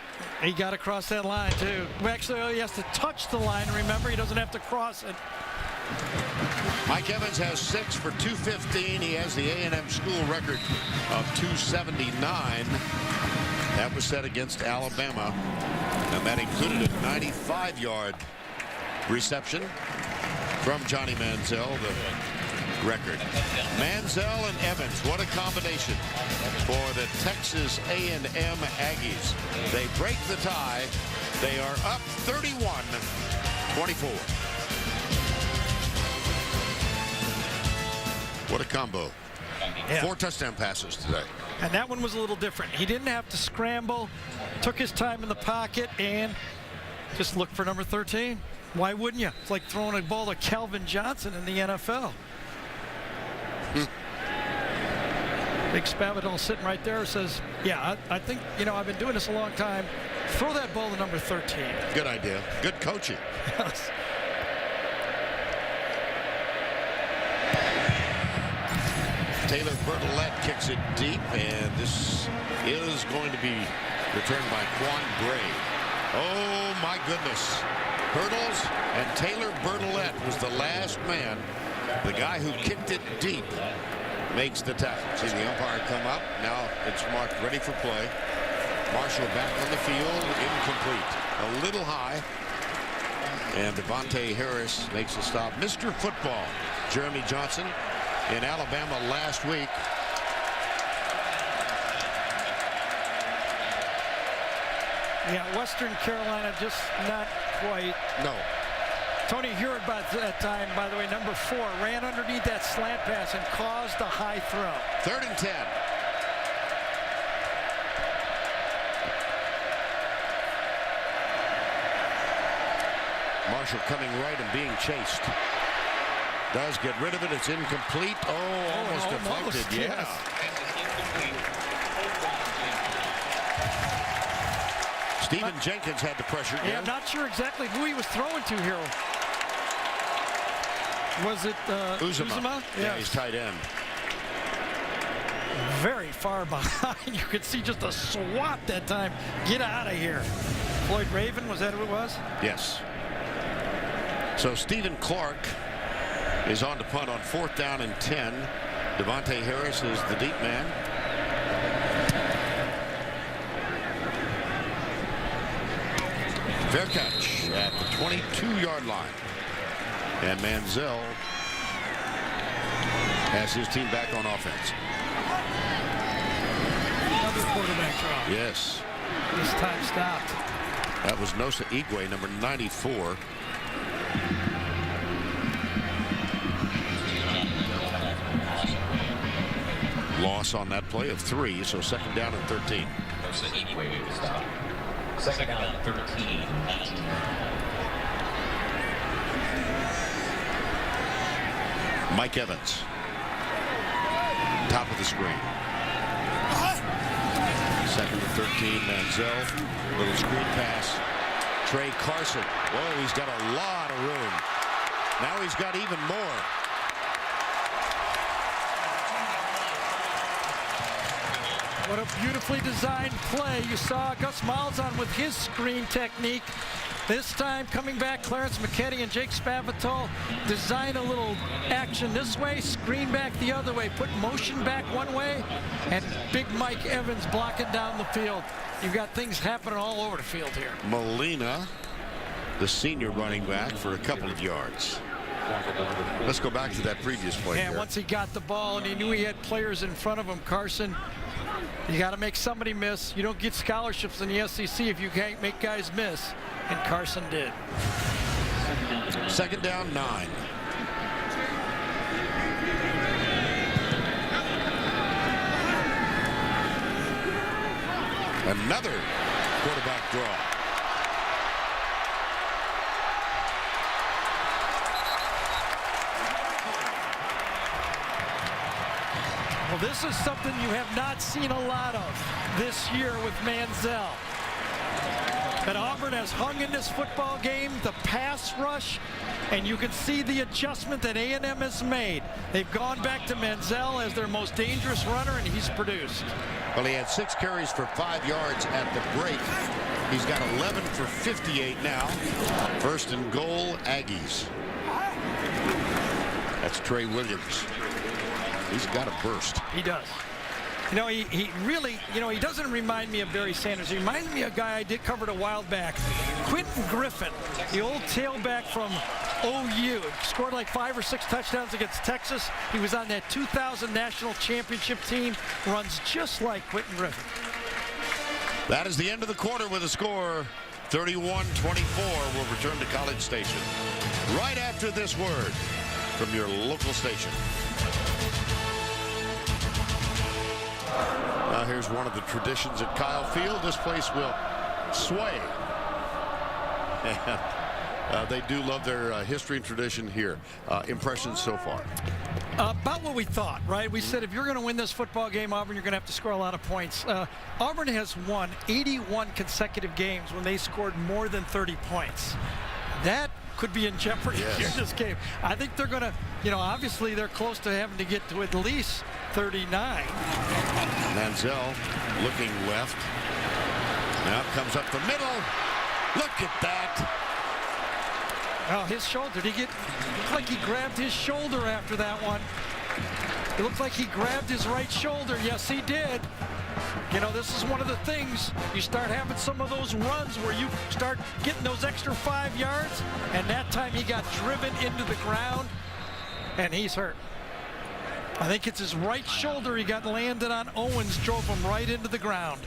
he got to cross that line, too. Well, actually, he has to touch the line. Remember, he doesn't have to cross it. Mike Evans has 6 for 215. He has the A&M school record of 279. That was set against Alabama, and that included a 95-yard reception from Johnny Manziel, the record. Manziel and Evans, what a combination for the Texas A&M Aggies. They break the tie. They are up 31-24. What a combo. Yeah. 4 touchdown passes today. And that one was a little different. He didn't have to scramble, took his time in the pocket, and just looked for number 13. Why wouldn't you? It's like throwing a ball to Calvin Johnson in the NFL. Big Spavital sitting right there says, yeah, I think, you know, I've been doing this a long time. Throw that ball to number 13. Good idea. Good coaching. Yes. Taylor Bertolette kicks it deep, and this is going to be returned by Quan Bray. Oh, my goodness. Hurdles, and Taylor Bertolette was the last man. The guy who kicked it deep makes the tackle. See the umpire come up. Now it's marked ready for play. Marshall back on the field. Incomplete. A little high. And Devontae Harris makes a stop. Mr. Football, Jeremy Johnson, in Alabama last week. Yeah, Western Carolina just not quite. No. Tony Hewitt by that time, by the way, number 4, ran underneath that slant pass and caused a high throw. 3rd and 10. Marshall coming right and being chased. Does get rid of it. It's incomplete. Oh, almost deflected. Yeah. Stephen Jenkins had the pressure. Yeah, I'm not sure exactly who he was throwing to here. Was it Uzama? Yeah, he's tight end. Very far behind. You could see just a swat that time. Get out of here. Floyd Raven, was that who it was? Yes. So Stephen Clark is on to punt on 4th down and 10. Devontae Harris is the deep man. Fair catch at the 22-yard line. And Manziel has his team back on offense. Another quarterback draw. Yes. This time stopped. That was Nosa Igwe, number 94. Loss on that play of 3, so 2nd down and 13. Nosa Igwe was stopped. 2nd down and 13. Mike Evans. Top of the screen. 2nd and 13, Manziel. Little screen pass. Trey Carson. Whoa, he's got a lot of room. Now he's got even more. What a beautifully designed play. You saw Gus Malzahn with his screen technique. This time coming back, Clarence McKinney and Jake Spavital design a little action this way, screen back the other way, put motion back one way, and big Mike Evans blocking down the field. You've got things happening all over the field here. Molina, the senior running back, for a couple of yards. Let's go back to that previous play. And once he got the ball and he knew he had players in front of him, Carson, you got to make somebody miss. You don't get scholarships in the SEC if you can't make guys miss. And Carson did. 2nd down, 9. Another quarterback draw. Well, this is something you have not seen a lot of this year with Manziel. That Auburn has hung in this football game, the pass rush, and you can see the adjustment that A&M has made. They've gone back to Manziel as their most dangerous runner, and he's produced. Well, he had 6 carries for 5 yards at the break. He's got 11 for 58 now. 1st and goal, Aggies. That's Trey Williams. He's got a burst. He does. You know, he really, you know, he doesn't remind me of Barry Sanders. He reminds me of a guy I did cover a while back, Quentin Griffin, the old tailback from OU. Scored like 5 or 6 touchdowns against Texas. He was on that 2000 national championship team. Runs just like Quentin Griffin. That is the end of the quarter with a score 31-24. We'll return to College Station right after this word from your local station. Here's one of the traditions at Kyle Field. This place will sway. And they do love their history and tradition here. Impressions so far? About what we thought, right? We said if you're going to win this football game, Auburn, you're going to have to score a lot of points. Auburn has won 81 consecutive games when they scored more than 30 points. That could be in jeopardy here in this game. I think they're going to, you know, obviously they're close to having to get to at least 39. Manziel looking left. Now comes up the middle. Look at that. Oh, his shoulder. Did he get? Looked like he grabbed his shoulder after that one. It looked like he grabbed his right shoulder. Yes, he did. You know, this is one of the things. You start having some of those runs where you start getting those extra 5 yards, and that time he got driven into the ground, and he's hurt. I think it's his right shoulder he got landed on. Owens drove him right into the ground.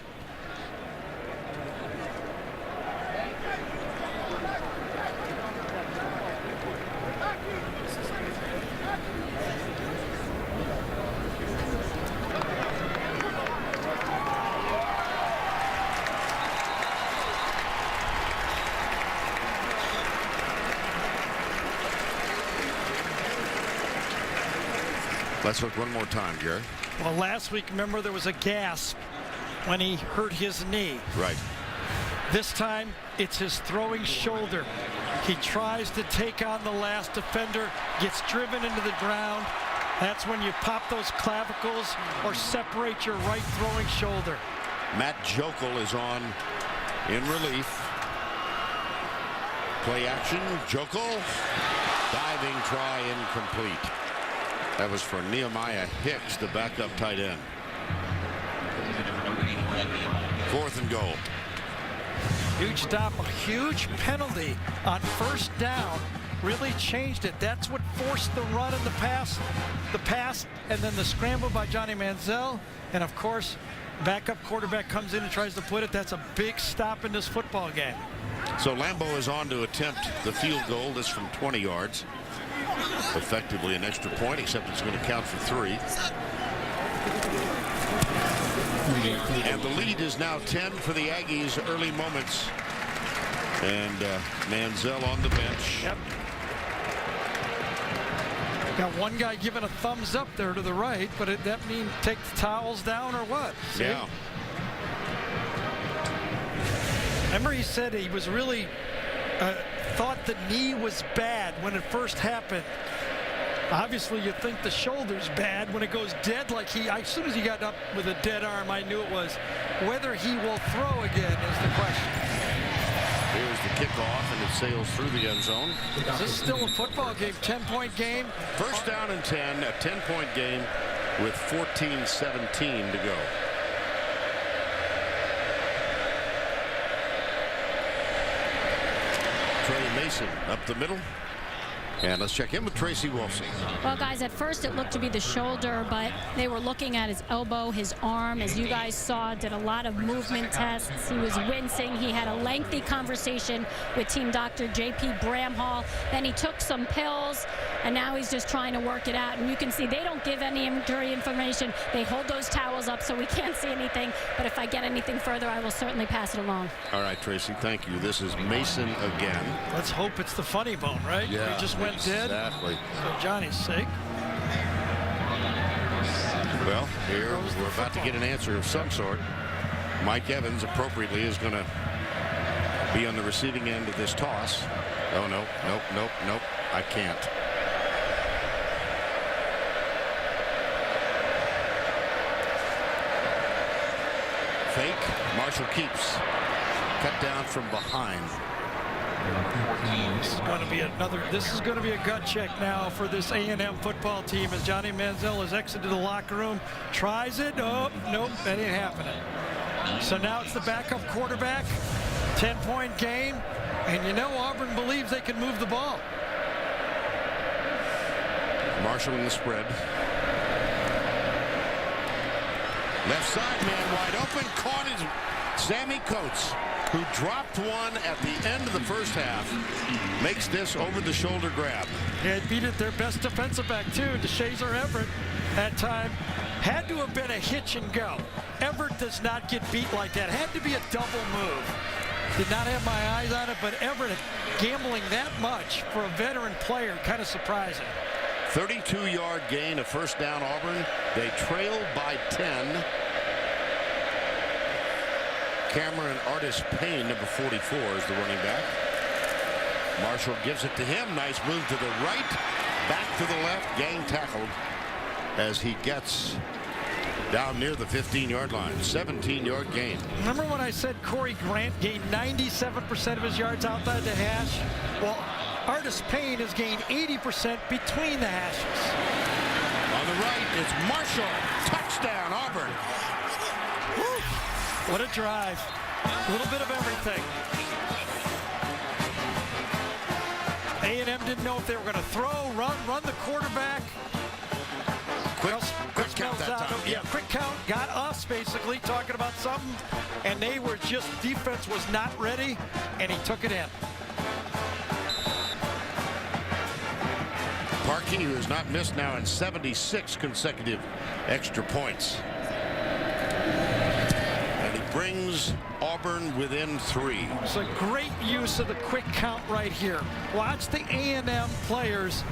Let's look one more time, Gary. Well, last week, remember, there was a gasp when he hurt his knee. Right. This time, it's his throwing shoulder. He tries to take on the last defender, gets driven into the ground. That's when you pop those clavicles or separate your right throwing shoulder. Matt Jokel is on in relief. Play action. Jokel. Diving try incomplete. That was for Nehemiah Hicks, the backup tight end. 4th and goal. Huge stop, a huge penalty on first down. Really changed it. That's what forced the run in the pass, and then the scramble by Johnny Manziel. And of course, backup quarterback comes in and tries to put it. That's a big stop in this football game. So Lambo is on to attempt the field goal. This from 20 yards. Effectively an extra point, except it's going to count for 3. And the lead is now 10 for the Aggies. Early moments. And Manziel on the bench. Yep. Got one guy giving a thumbs up there to the right, but that means take the towels down or what? See? Yeah. Remember, he said he was really thought the knee was bad when it first happened. Obviously, you think the shoulder's bad when it goes dead. Like as soon as he got up with a dead arm, I knew it was. Whether he will throw again is the question. Here's the kickoff, and it sails through the end zone. Is this still a football game? 10-point game? First down and 10, a 10-point game with 14-17 to go. Trey Mason up the middle. And let's check in with Tracy Wolfson. Well, guys, at first it looked to be the shoulder, but they were looking at his elbow, his arm, as you guys saw, did a lot of movement tests. He was wincing. He had a lengthy conversation with team doctor J.P. Bramhall. Then he took some pills, and now he's just trying to work it out. And you can see they don't give any injury information. They hold those towels up so we can't see anything. But if I get anything further, I will certainly pass it along. All right, Tracy, thank you. This is Mason again. Let's hope it's the funny bone, right? Yeah. He just went dead. Exactly. For Johnny's sake. Well, here we're about to get an answer of some sort. Mike Evans, appropriately, is going to be on the receiving end of this toss. Oh, no, nope. I can't. Fake. Marshall keeps. Cut down from behind. This is going to be a gut check now for this A&M football team as Johnny Manziel has exited the locker room. Tries it. Oh, nope, that ain't happening. So now it's the backup quarterback. 10-point game. And you know Auburn believes they can move the ball. Marshall in the spread. Left side man wide open. Caught his Sammy Coates, who dropped one at the end of the first half, makes this over-the-shoulder grab. Yeah, beat it their best defensive back, too, DeShazer Everett, that time. Had to have been a hitch and go. Everett does not get beat like that. Had to be a double move. Did not have my eyes on it, but Everett gambling that much for a veteran player, kind of surprising. 32-yard gain, a first down, Auburn. They trail by 10. Cameron Artis Payne, number 44, is the running back. Marshall gives it to him. Nice move to the right. Back to the left. Gang tackled as he gets down near the 15-yard line. 17-yard gain. Remember when I said Corey Grant gained 97% of his yards outside the hash? Well, Artis Payne has gained 80% between the hashes. On the right, it's Marshall. Touchdown, Auburn. Woo. What a drive. A little bit of everything. A&M didn't know if they were going to throw, run the quarterback. Quick count that time. Yeah, quick count. Got us, basically, talking about something. And they were just, defense was not ready, and he took it in. Parkey, who has not missed now in 76 consecutive extra points. And he brings Auburn within 3. It's a great use of the quick count right here. Watch the A&M players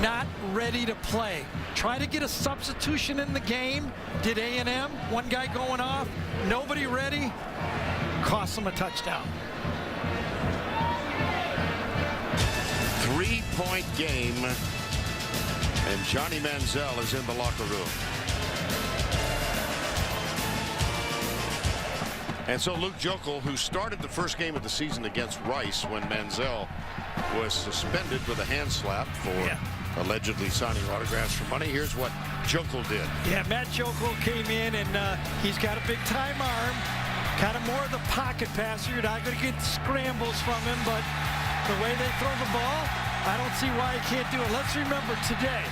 not ready to play. Try to get a substitution in the game. Did A&M, one guy going off, nobody ready, cost them a touchdown. 3-point game, and Johnny Manziel is in the locker room. And so Luke Joeckel, who started the first game of the season against Rice when Manziel was suspended with a hand slap for allegedly signing autographs for money. Here's what Joeckel did. Yeah, Matt Joeckel came in, and he's got a big-time arm. Kind of more of the pocket passer. You're not going to get scrambles from him, but the way they throw the ball, I don't see why he can't do it. Let's remember today,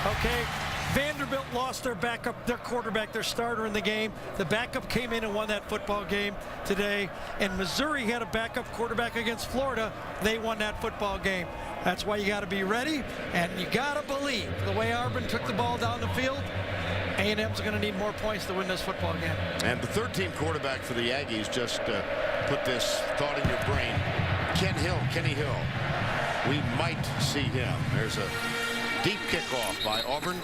okay, Vanderbilt lost their backup, their quarterback, their starter in the game. The backup came in and won that football game today. And Missouri had a backup quarterback against Florida. They won that football game. That's why you got to be ready, and you got to believe the way Auburn took the ball down the field, A&M's going to need more points to win this football game. And the third-team quarterback for the Aggies just put this thought in your brain. Kenny Hill. We might see him. There's a deep kickoff by Auburn.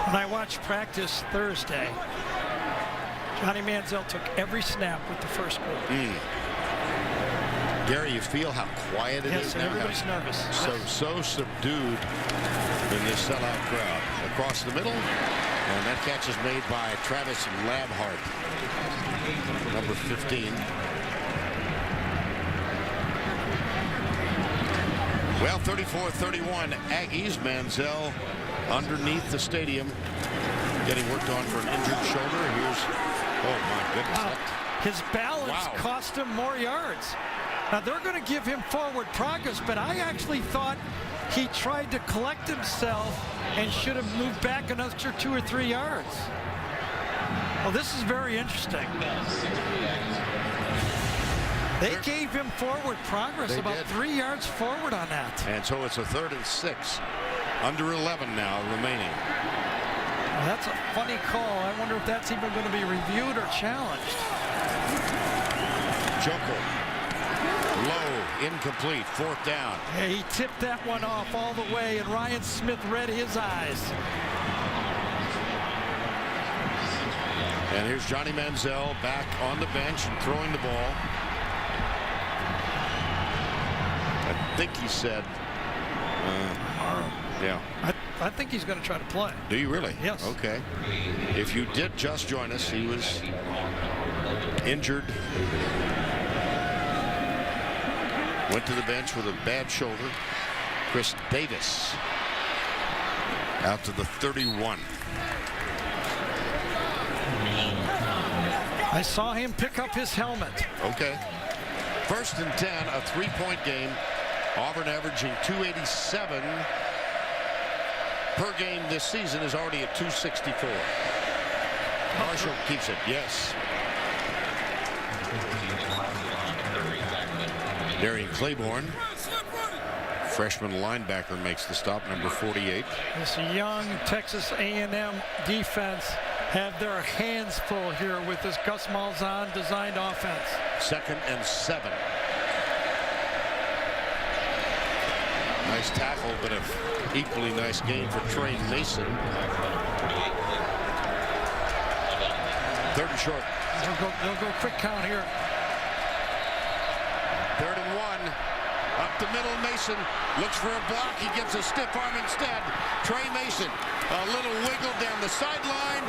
When I watched practice Thursday, Johnny Manziel took every snap with the first quarter. Gary, you feel how quiet it is now? Everybody's nervous. So subdued in this sellout crowd. Across the middle, and that catch is made by Travis Labhart, number 15. Well, 34-31, Aggies. Manziel underneath the stadium, getting worked on for an injured shoulder. Here's, oh my goodness. Wow. His balance cost him more yards. Now they're going to give him forward progress, but I actually thought he tried to collect himself and should have moved back another 2 or 3 yards. Well, this is very interesting. They gave him forward progress, about 3 yards forward on that. And so it's a 3rd and 6. Under 11 now remaining. Well, that's a funny call. I wonder if that's even going to be reviewed or challenged. Joeckel. Low, incomplete, 4th down. Yeah, he tipped that one off all the way, and Ryan Smith read his eyes. And here's Johnny Manziel back on the bench and throwing the ball. I think he said, yeah. I think he's going to try to play. Do you really? Yes. Okay. If you did just join us, he was injured. Went to the bench with a bad shoulder. Chris Davis out to the 31. I saw him pick up his helmet. Okay. 1st and 10, a 3-point game. Auburn averaging 287 per game this season, is already at 264. Marshall keeps it. Yes. Darian Claiborne, freshman linebacker, makes the stop, number 48. This young Texas A&M defense have their hands full here with this Gus Malzahn designed offense. 2nd and 7. Nice tackle, but an equally nice game for Trey Mason. 3rd and short. They'll go quick count here. 3rd and 1. Up the middle, Mason looks for a block. He gets a stiff arm instead. Trey Mason, a little wiggle down the sideline.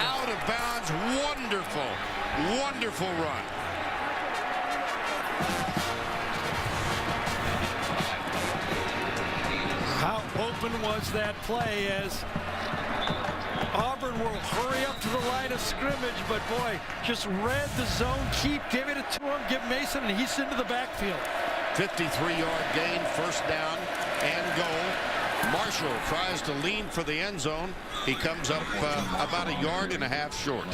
Out of bounds. Wonderful, wonderful run. How open was that play as Auburn will hurry up to the line of scrimmage, but boy, just read the zone, keep giving it to him, give Mason, and he's into the backfield. 53-yard gain, 1st down and goal. Marshall tries to lean for the end zone. He comes up about 1.5 yards short.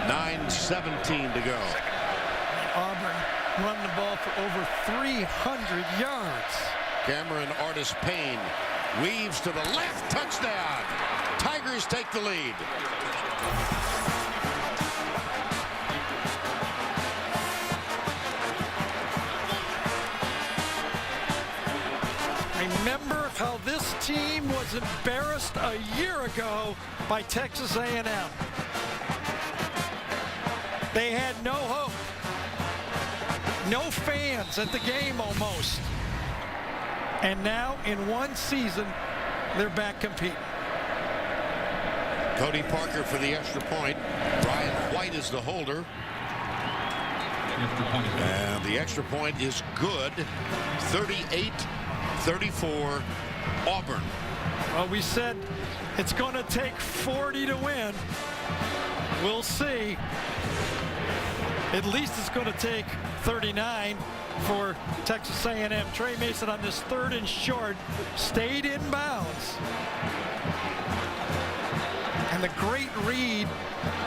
9:17 to go. Auburn run the ball for over 300 yards. Cameron Artis Payne weaves to the left, touchdown. Tigers take the lead. how this team was embarrassed a year ago by Texas A&M. They had no hope. No fans at the game almost. And now in one season, they're back competing. Cody Parker for the extra point. Brian White is the holder. And the extra point is good. 38-34 Auburn. Well, we said it's going to take 40 to win. We'll see. At least it's going to take 39 for Texas A&M. Trey Mason on this 3rd and short stayed in bounds. And the great read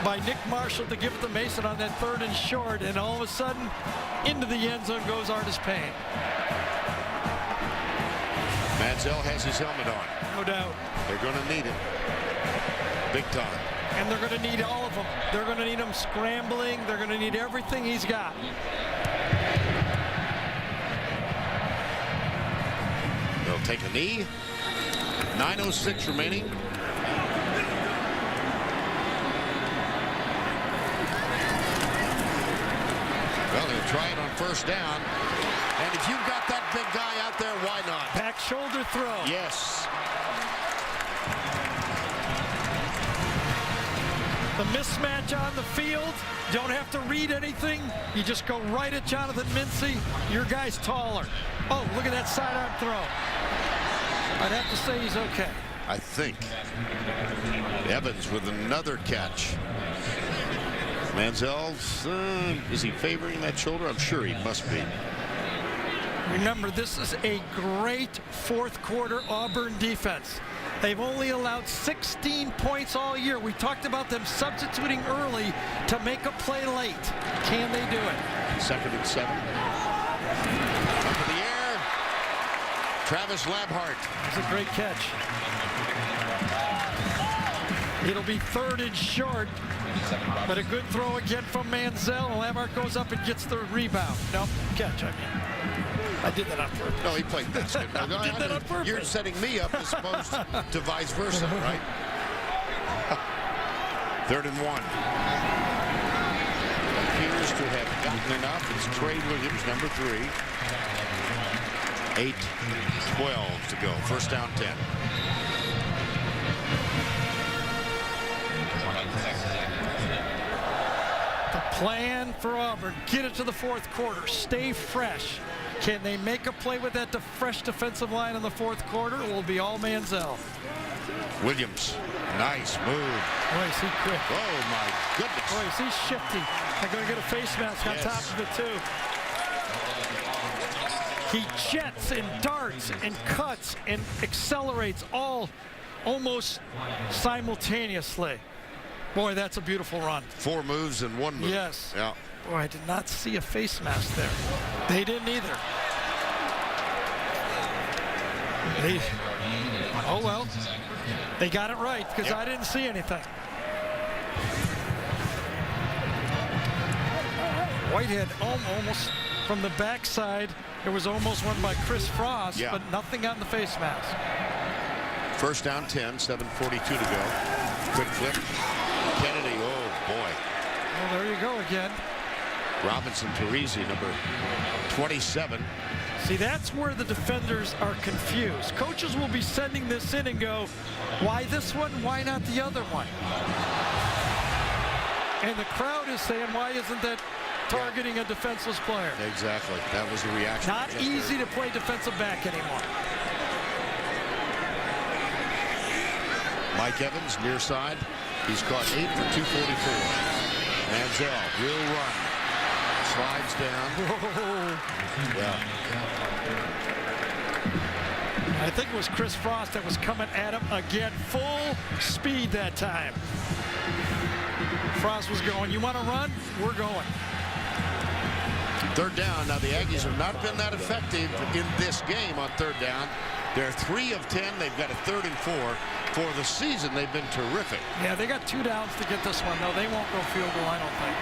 by Nick Marshall to give it to Mason on that 3rd and short, and all of a sudden into the end zone goes Artis Payne. Manziel has his helmet on. No doubt. They're going to need it. Big time. And they're going to need all of them. They're going to need him scrambling. They're going to need everything he's got. They'll take a knee. 9:06 remaining. Well, they'll try it on 1st down. And if you've got that big guy out there, why not? Back shoulder throw. Yes. The mismatch on the field, don't have to read anything. You just go right at Jonathan Mincy. Your guy's taller. Oh, look at that sidearm throw. I'd have to say he's okay. I think Evans with another catch. Manziel, is he favoring that shoulder? I'm sure he must be. Remember, this is a great 4th quarter Auburn defense. They've only allowed 16 points all year. We talked about them substituting early to make a play late. Can they do it? 2nd and 7. Up in the air. Travis Labhart. It's a great catch. It'll be 3rd and short, but a good throw again from Manziel. Labhart goes up and gets the rebound. No, catch, I mean. I did that on purpose. No, he played basketball. I did that on purpose. You're setting me up as opposed to vice versa, right? 3rd and 1. Appears to have gotten enough. It's Trey Williams, number 3. 8:12 to go. 1st down, 10. The plan for Auburn, get it to the 4th quarter, stay fresh. Can they make a play with that fresh defensive line in the 4th quarter? It will be all Manziel. Williams, nice move. Boy, is he quick. Oh, my goodness. Boy, is he shifty. They're going to get a face mask on top of it, too. He jets and darts and cuts and accelerates all almost simultaneously. Boy, that's a beautiful run. 4 moves and 1 move. Yes. Yeah. Boy, I did not see a face mask there. They didn't either. Oh, well. They got it right because I didn't see anything. Whitehead almost from the backside. There was almost one by Chris Frost, but nothing on the face mask. 1st down, 10, 7:42 to go. Quick flip. Kennedy, oh boy. Well, there you go again. Robinson Teresi, number 27. See, that's where the defenders are confused. Coaches will be sending this in and go, why this one? Why not the other one? And the crowd is saying, why isn't that targeting a defenseless player? Exactly. That was the reaction. Not easy to play defensive back anymore. Mike Evans, near side. He's caught 8 for 244. Manziel will run. Slides down. Yeah. I think it was Chris Frost that was coming at him again, full speed that time. Frost was going, you want to run? We're going. 3rd down. Now the Aggies have not been that effective in this game on 3rd down. They're 3 of 10. They've got a 3rd and 4. For the season, they've been terrific. Yeah, they got 2 downs to get this one, though. They won't go field goal, I don't think.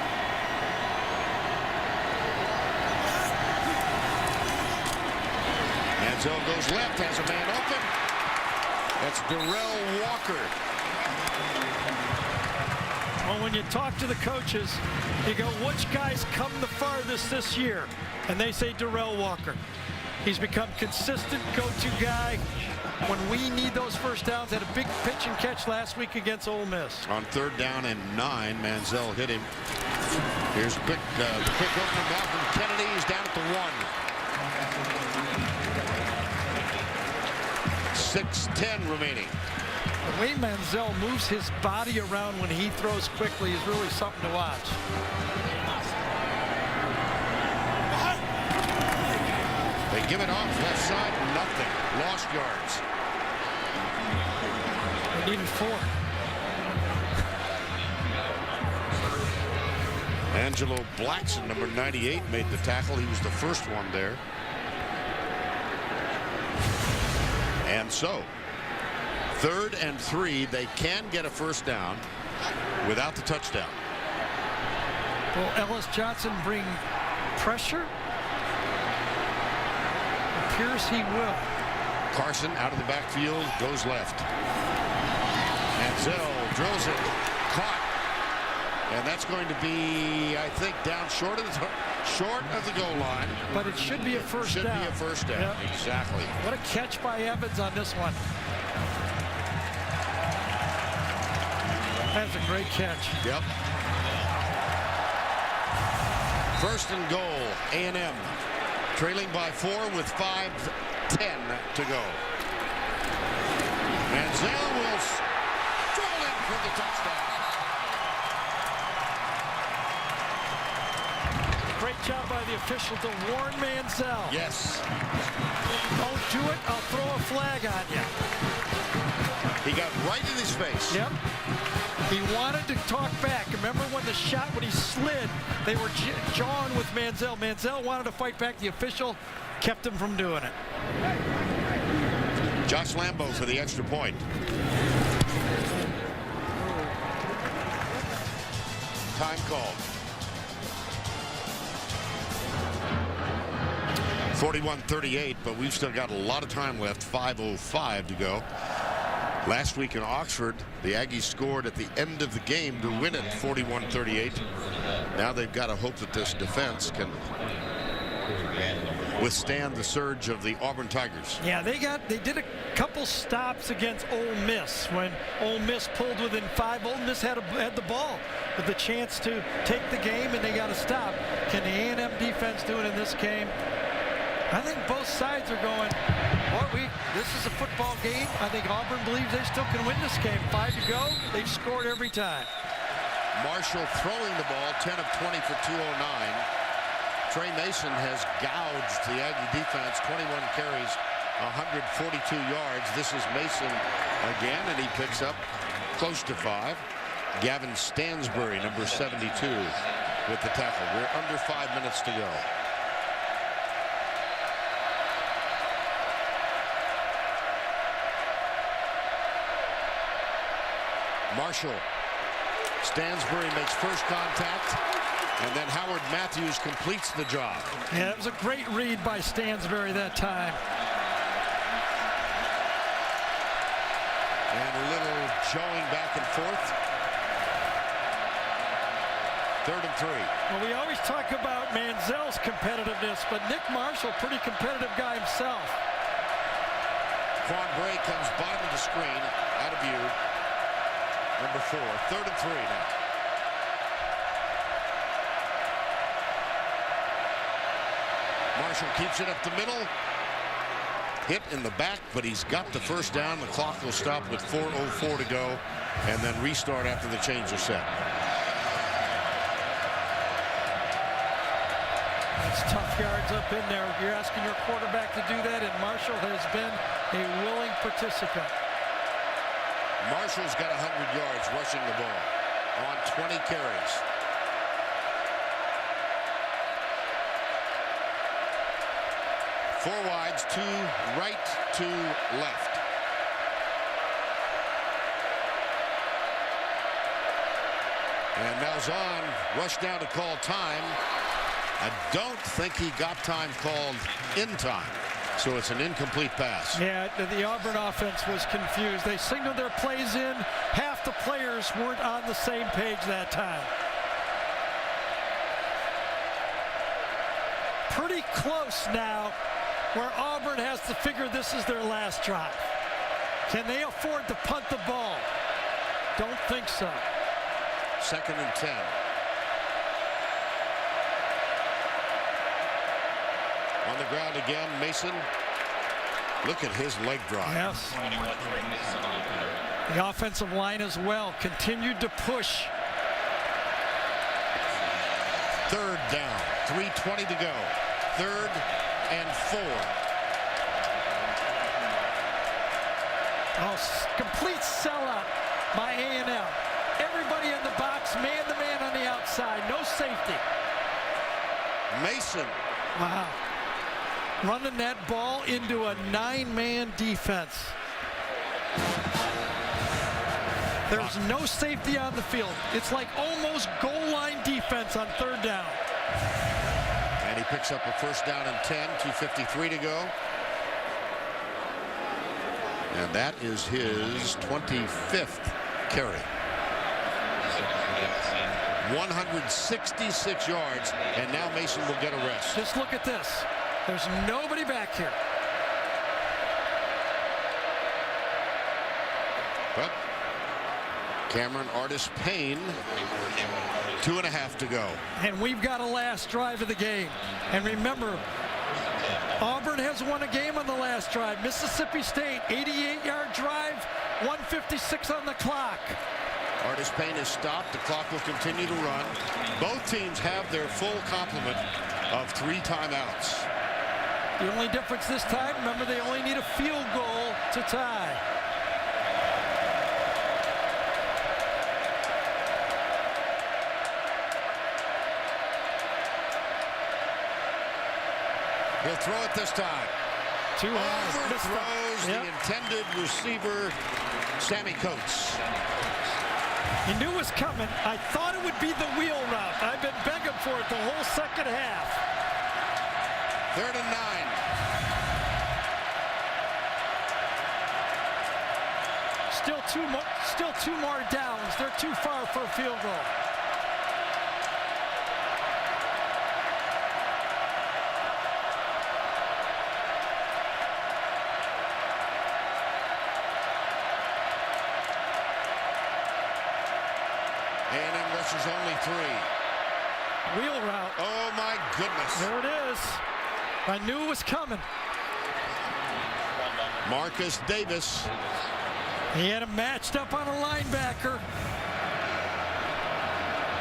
Manziel goes left, has a man open. That's Darrell Walker. Well, when you talk to the coaches, you go, which guys come the farthest this year? And they say Darrell Walker. He's become consistent go-to guy when we need those first downs. Had a big pitch and catch last week against Ole Miss. On 3rd down and 9, Manziel hit him. Here's the quick opener now from Kennedy. He's down at the 1. 6:10 remaining. The way Manziel moves his body around when he throws quickly is really something to watch. They give it off left side, nothing. Lost yards. They needed 4. Angelo Blackson, number 98, made the tackle. He was the first one there. And so, 3rd and 3, they can get a first down without the touchdown. Will Ellis Johnson bring pressure? Appears he will. Carson out of the backfield, goes left. Manziel drills it, caught. And that's going to be, I think, down short of the goal line. But it should be a first down. Should be a first down, Yep. Exactly. What a catch by Evans on this one. That's a great catch. Yep. 1st and goal, A&M. Trailing by 4 with 5:10 to go. Manziel will stroll in for the touchdown. Great job by the official to warn Manziel. Yes. Don't do it, I'll throw a flag on you. He got right in his face. Yep. He wanted to talk back. Remember when the shot, when he slid, they were jawing with Manziel. Manziel wanted to fight back. The official kept him from doing it. Josh Lambo for the extra point. Time called. 41-38, but we've still got a lot of time left. 5:05 to go. Last week in Oxford, the Aggies scored at the end of the game to win it 41-38. Now they've got to hope that this defense can withstand the surge of the Auburn Tigers. Yeah, they did a couple stops against Ole Miss when Ole Miss pulled within 5. Ole Miss had the ball with the chance to take the game, and they got to stop. Can the A&M defense do it in this game? I think both sides are going, this is a football game. I think Auburn believes they still can win this game. 5 to go. They've scored every time. Marshall throwing the ball, 10 of 20 for 209. Trey Mason has gouged the Aggie defense, 21 carries, 142 yards. This is Mason again, and he picks up close to 5. Gavin Stansbury, number 72, with the tackle. We're under 5 minutes to go. Marshall. Stansbury makes first contact, and then Howard Matthews completes the job. Yeah, it was a great read by Stansbury that time. And a little jawing back and forth. 3rd and 3. Well, we always talk about Manziel's competitiveness, but Nick Marshall, pretty competitive guy himself. Quan Bray comes bottom of the screen, out of view. Number 4, 3rd and 3 now. Marshall keeps it up the middle. Hit in the back, but he's got the first down. The clock will stop with 4:04 to go, and then restart after the chains are set. That's tough yards up in there. You're asking your quarterback to do that, and Marshall has been a willing participant. Marshall's got 100 yards rushing the ball on 20 carries. Four wides, 2 right, 2 left. And Malzahn rushed down to call time. I don't think he got time called in time. So it's an incomplete pass. Yeah, the Auburn offense was confused. They signaled their plays in. Half the players weren't on the same page that time. Pretty close now, where Auburn has to figure this is their last drive. Can they afford to punt the ball? Don't think so. 2nd and 10. On the ground again, Mason. Look at his leg drive. Yes. The offensive line as well continued to push. 3rd down, 3:20 to go. 3rd and 4. Oh, complete sellout by A&M. Everybody in the box, man-to-man on the outside, no safety. Mason. Wow. Running that ball into a 9-man defense. There's no safety on the field. It's like almost goal line defense on 3rd down. And he picks up a 1st down and 10, 2:53 to go. And that is his 25th carry. 166 yards, and now Mason will get a rest. Just look at this. There's nobody back here. But Cameron Artis-Payne, 2.5 to go. And we've got a last drive of the game. And remember, Auburn has won a game on the last drive. Mississippi State, 88-yard drive, 1:56 on the clock. Artis-Payne is stopped. The clock will continue to run. Both teams have their full complement of 3 timeouts. The only difference this time, remember, they only need a field goal to tie. He'll throw it this time. Too high. Overthrows the intended receiver, Sammy Coates. You knew it was coming. I thought it would be the wheel route. I've been begging for it the whole second half. 3rd and 9. Still two more downs. They're too far for a field goal. A&M rushes only 3. Wheel route. Oh my goodness. There it is. I knew it was coming. Marcus Davis. He had him matched up on a linebacker.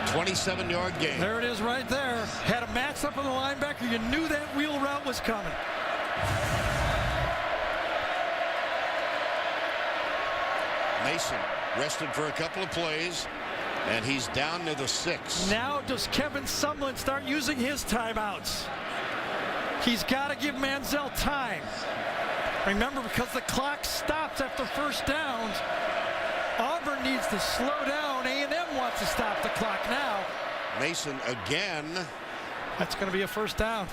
27-yard gain. There it is right there. Had him matched up on the linebacker. You knew that wheel route was coming. Mason rested for a couple of plays, and he's down to the 6. Now does Kevin Sumlin start using his timeouts? He's got to give Manziel time. Remember, because the clock stops after 1st downs, Auburn needs to slow down. A&M wants to stop the clock now. Mason again. That's going to be a 1st down.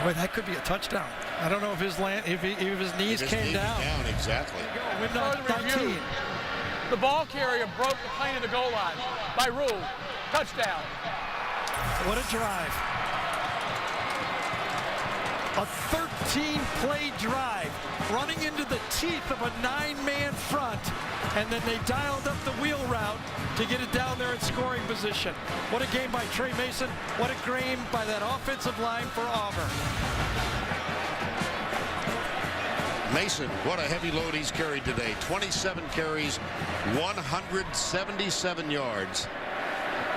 Boy, that could be a touchdown. I don't know if his knees came down. Exactly. Win 19. The ball carrier broke the plane of the goal line by rule. Touchdown. What a drive. A 13-play drive running into the teeth of a 9-man front, and then they dialed up the wheel route to get it down there in scoring position. What a game by Trey Mason. What a game by that offensive line for Auburn. Mason, what a heavy load he's carried today. 27 carries, 177 yards.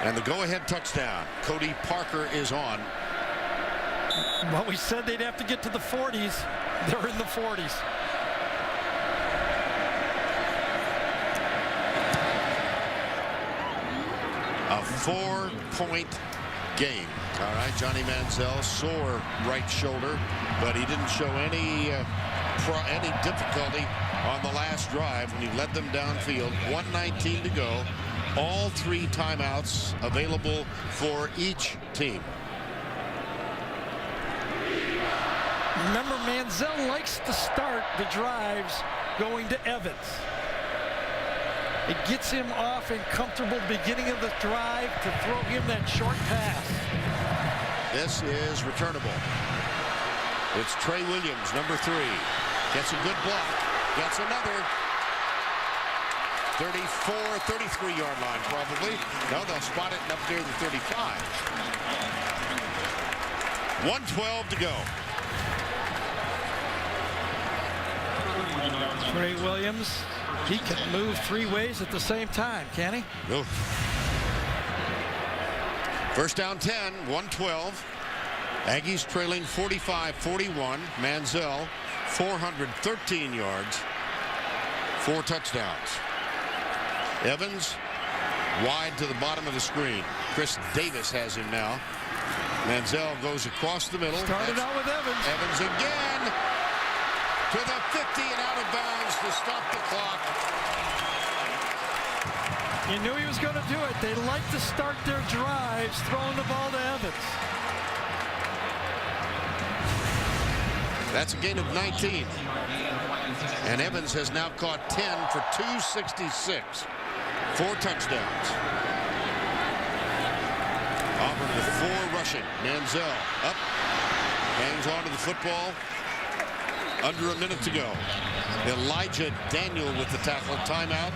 And the go-ahead touchdown. Cody Parker is on. Well, we said they'd have to get to the 40s. They're in the 40s. A 4-point game. All right, Johnny Manziel, sore right shoulder, but he didn't show any difficulty on the last drive when he led them downfield. 1:19 to go. all 3 timeouts available for each team. Remember, Manziel likes to start the drives going to Evans. It gets him off and comfortable beginning of the drive to throw him that short pass. This is returnable. It's Trey Williams, number 3. Gets a good block. Gets another. 34, 33-yard line probably. No, they'll spot it up near the 35. 1:12 to go. Trey Williams, he can move 3 ways at the same time, can he? No. First down 10, 1:12. Aggies trailing 45-41. Manziel, 413 yards, 4 touchdowns. Evans wide to the bottom of the screen. Chris Davis has him now. Manziel goes across the middle. Started out with Evans. Evans again to the 50 and out of bounds to stop the clock. You knew he was going to do it. They like to start their drives throwing the ball to Evans. That's a gain of 19. And Evans has now caught 10 for 266. 4 touchdowns. Auburn with 4 rushing. Manziel up. Hangs on to the football. Under a minute to go. Elijah Daniel with the tackle. Timeout.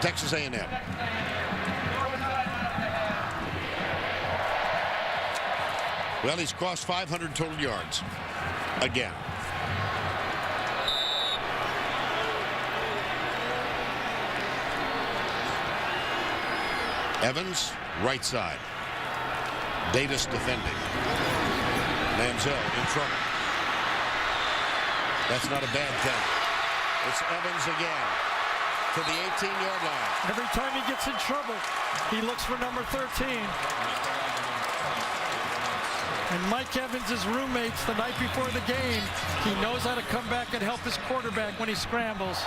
Texas A&M. Well, he's crossed 500 total yards. Again. Evans, right side. Davis defending. Manziel in trouble. That's not a bad thing. It's Evans again to the 18-yard line. Every time he gets in trouble, he looks for number 13. And Mike Evans' roommates the night before the game, he knows how to come back and help his quarterback when he scrambles.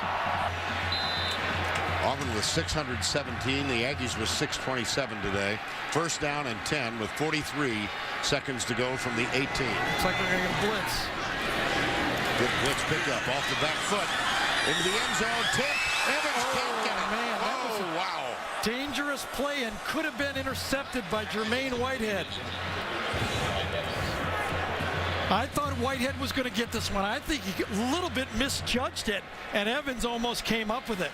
Auburn with 617. The Aggies with 627 today. First down and 10 with 43 seconds to go from the 18. Looks like we're going to get a blitz. Good blitz pickup off the back foot. Into the end zone. Tip. Evans can't get it. Man, that was a wow. dangerous play and could have been intercepted by Jermaine Whitehead. I thought Whitehead was going to get this one. I think he a little bit misjudged it, and Evans almost came up with it.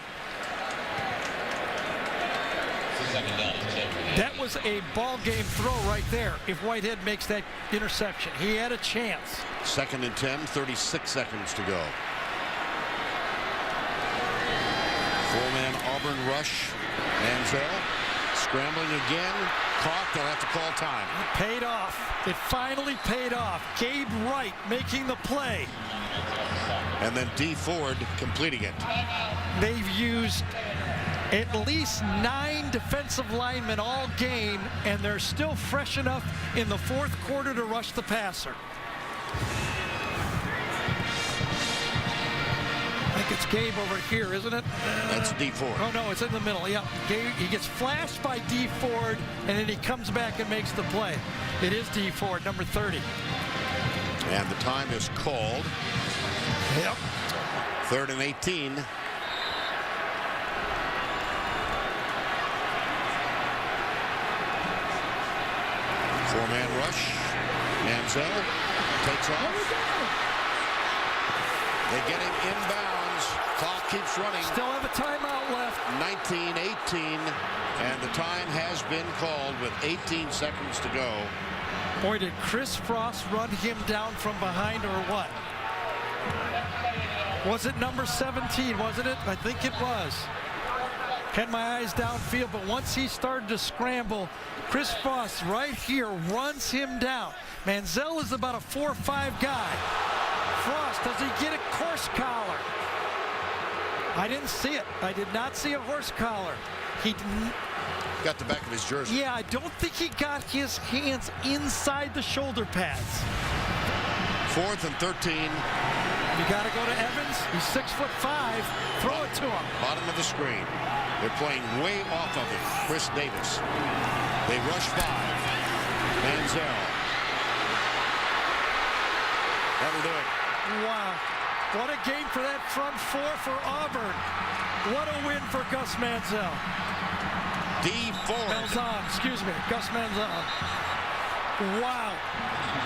That was a ball game throw right there if Whitehead makes that interception. He had a chance. Second and 10, 36 seconds to go. 4-man Auburn rush. Manziel scrambling again. Caught. They'll have to call time. It paid off. It finally paid off. Gabe Wright making the play. And then D. Ford completing it. They've used at least 9 defensive linemen all game, and they're still fresh enough in the 4th quarter to rush the passer. I think it's Gabe over here, isn't it? That's D. Ford. Oh, no, it's in the middle. Yeah, Gabe, he gets flashed by D. Ford, and then he comes back and makes the play. It is D. Ford, number 30. And the time is called. Yep. 3rd and 18. Four-man rush. Manziel takes off. They get him inbounds. Clock keeps running. Still have a timeout left. 19-18. And the time has been called with 18 seconds to go. Boy, did Chris Frost run him down from behind or what? Was it number 17, wasn't it? I think it was. Had my eyes downfield, but once he started to scramble, Chris Frost right here runs him down. Manziel is about a 4'5" guy. Frost, does he get a horse collar? I didn't see it. I did not see a horse collar. He didn't. Got the back of his jersey. Yeah, I don't think he got his hands inside the shoulder pads. 4th and 13. You got to go to Evans. He's 6'5". Throw it to him. Bottom of the screen. They're playing way off of it. Chris Davis. They rush 5. Manziel. That'll do it. Wow. What a game for that front 4 for Auburn. What a win for Gus Manziel. Malzahn, excuse me, Gus Malzahn. Wow.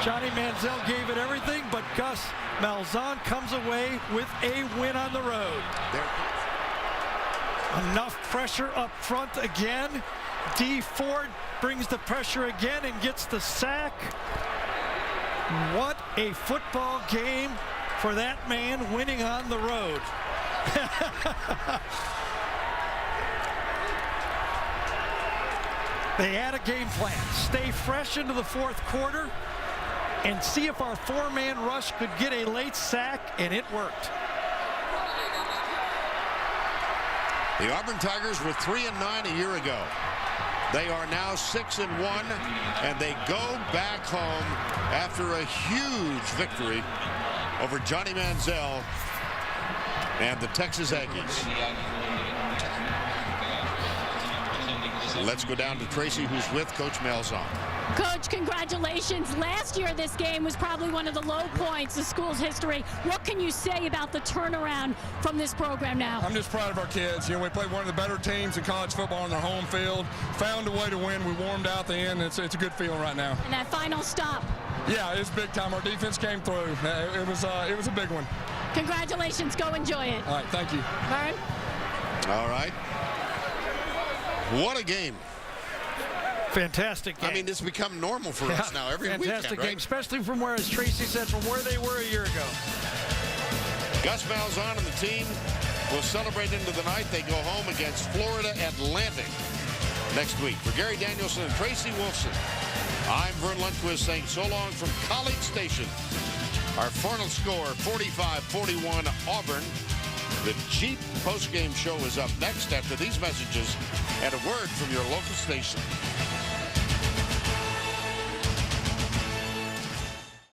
Johnny Manziel gave it everything, but Gus Malzahn comes away with a win on the road. Enough pressure up front again. D. Ford brings the pressure again and gets the sack. What a football game for that man winning on the road. They had a game plan. Stay fresh into the fourth quarter and see if our 4-man rush could get a late sack, and it worked. The Auburn Tigers were 3-9 a year ago. They are now 6-1, and they go back home after a huge victory over Johnny Manziel and the Texas Aggies. Let's go down to Tracy, who's with Coach Malzahn. Coach, congratulations. Last year, this game was probably one of the low points of school's history. What can you say about the turnaround from this program now? I'm just proud of our kids. You know, we played one of the better teams in college football on their home field, found a way to win. We warmed out the end. It's a good feeling right now. And that final stop. Yeah, it's big time. Our defense came through. It was a big one. Congratulations. Go enjoy it. All right, thank you. Vern? All right. What a game. Fantastic game. I mean, it's become normal for us now every weekend, fantastic right? game, especially from where, as Tracy said, from where they were a year ago. Gus Malzahn and the team will celebrate into the night. They go home against Florida Atlantic next week. For Gary Danielson and Tracy Wolfson, I'm Vern Lundquist saying so long from College Station. Our final score, 45-41 Auburn. The Jeep postgame show is up next after these messages and a word from your local station.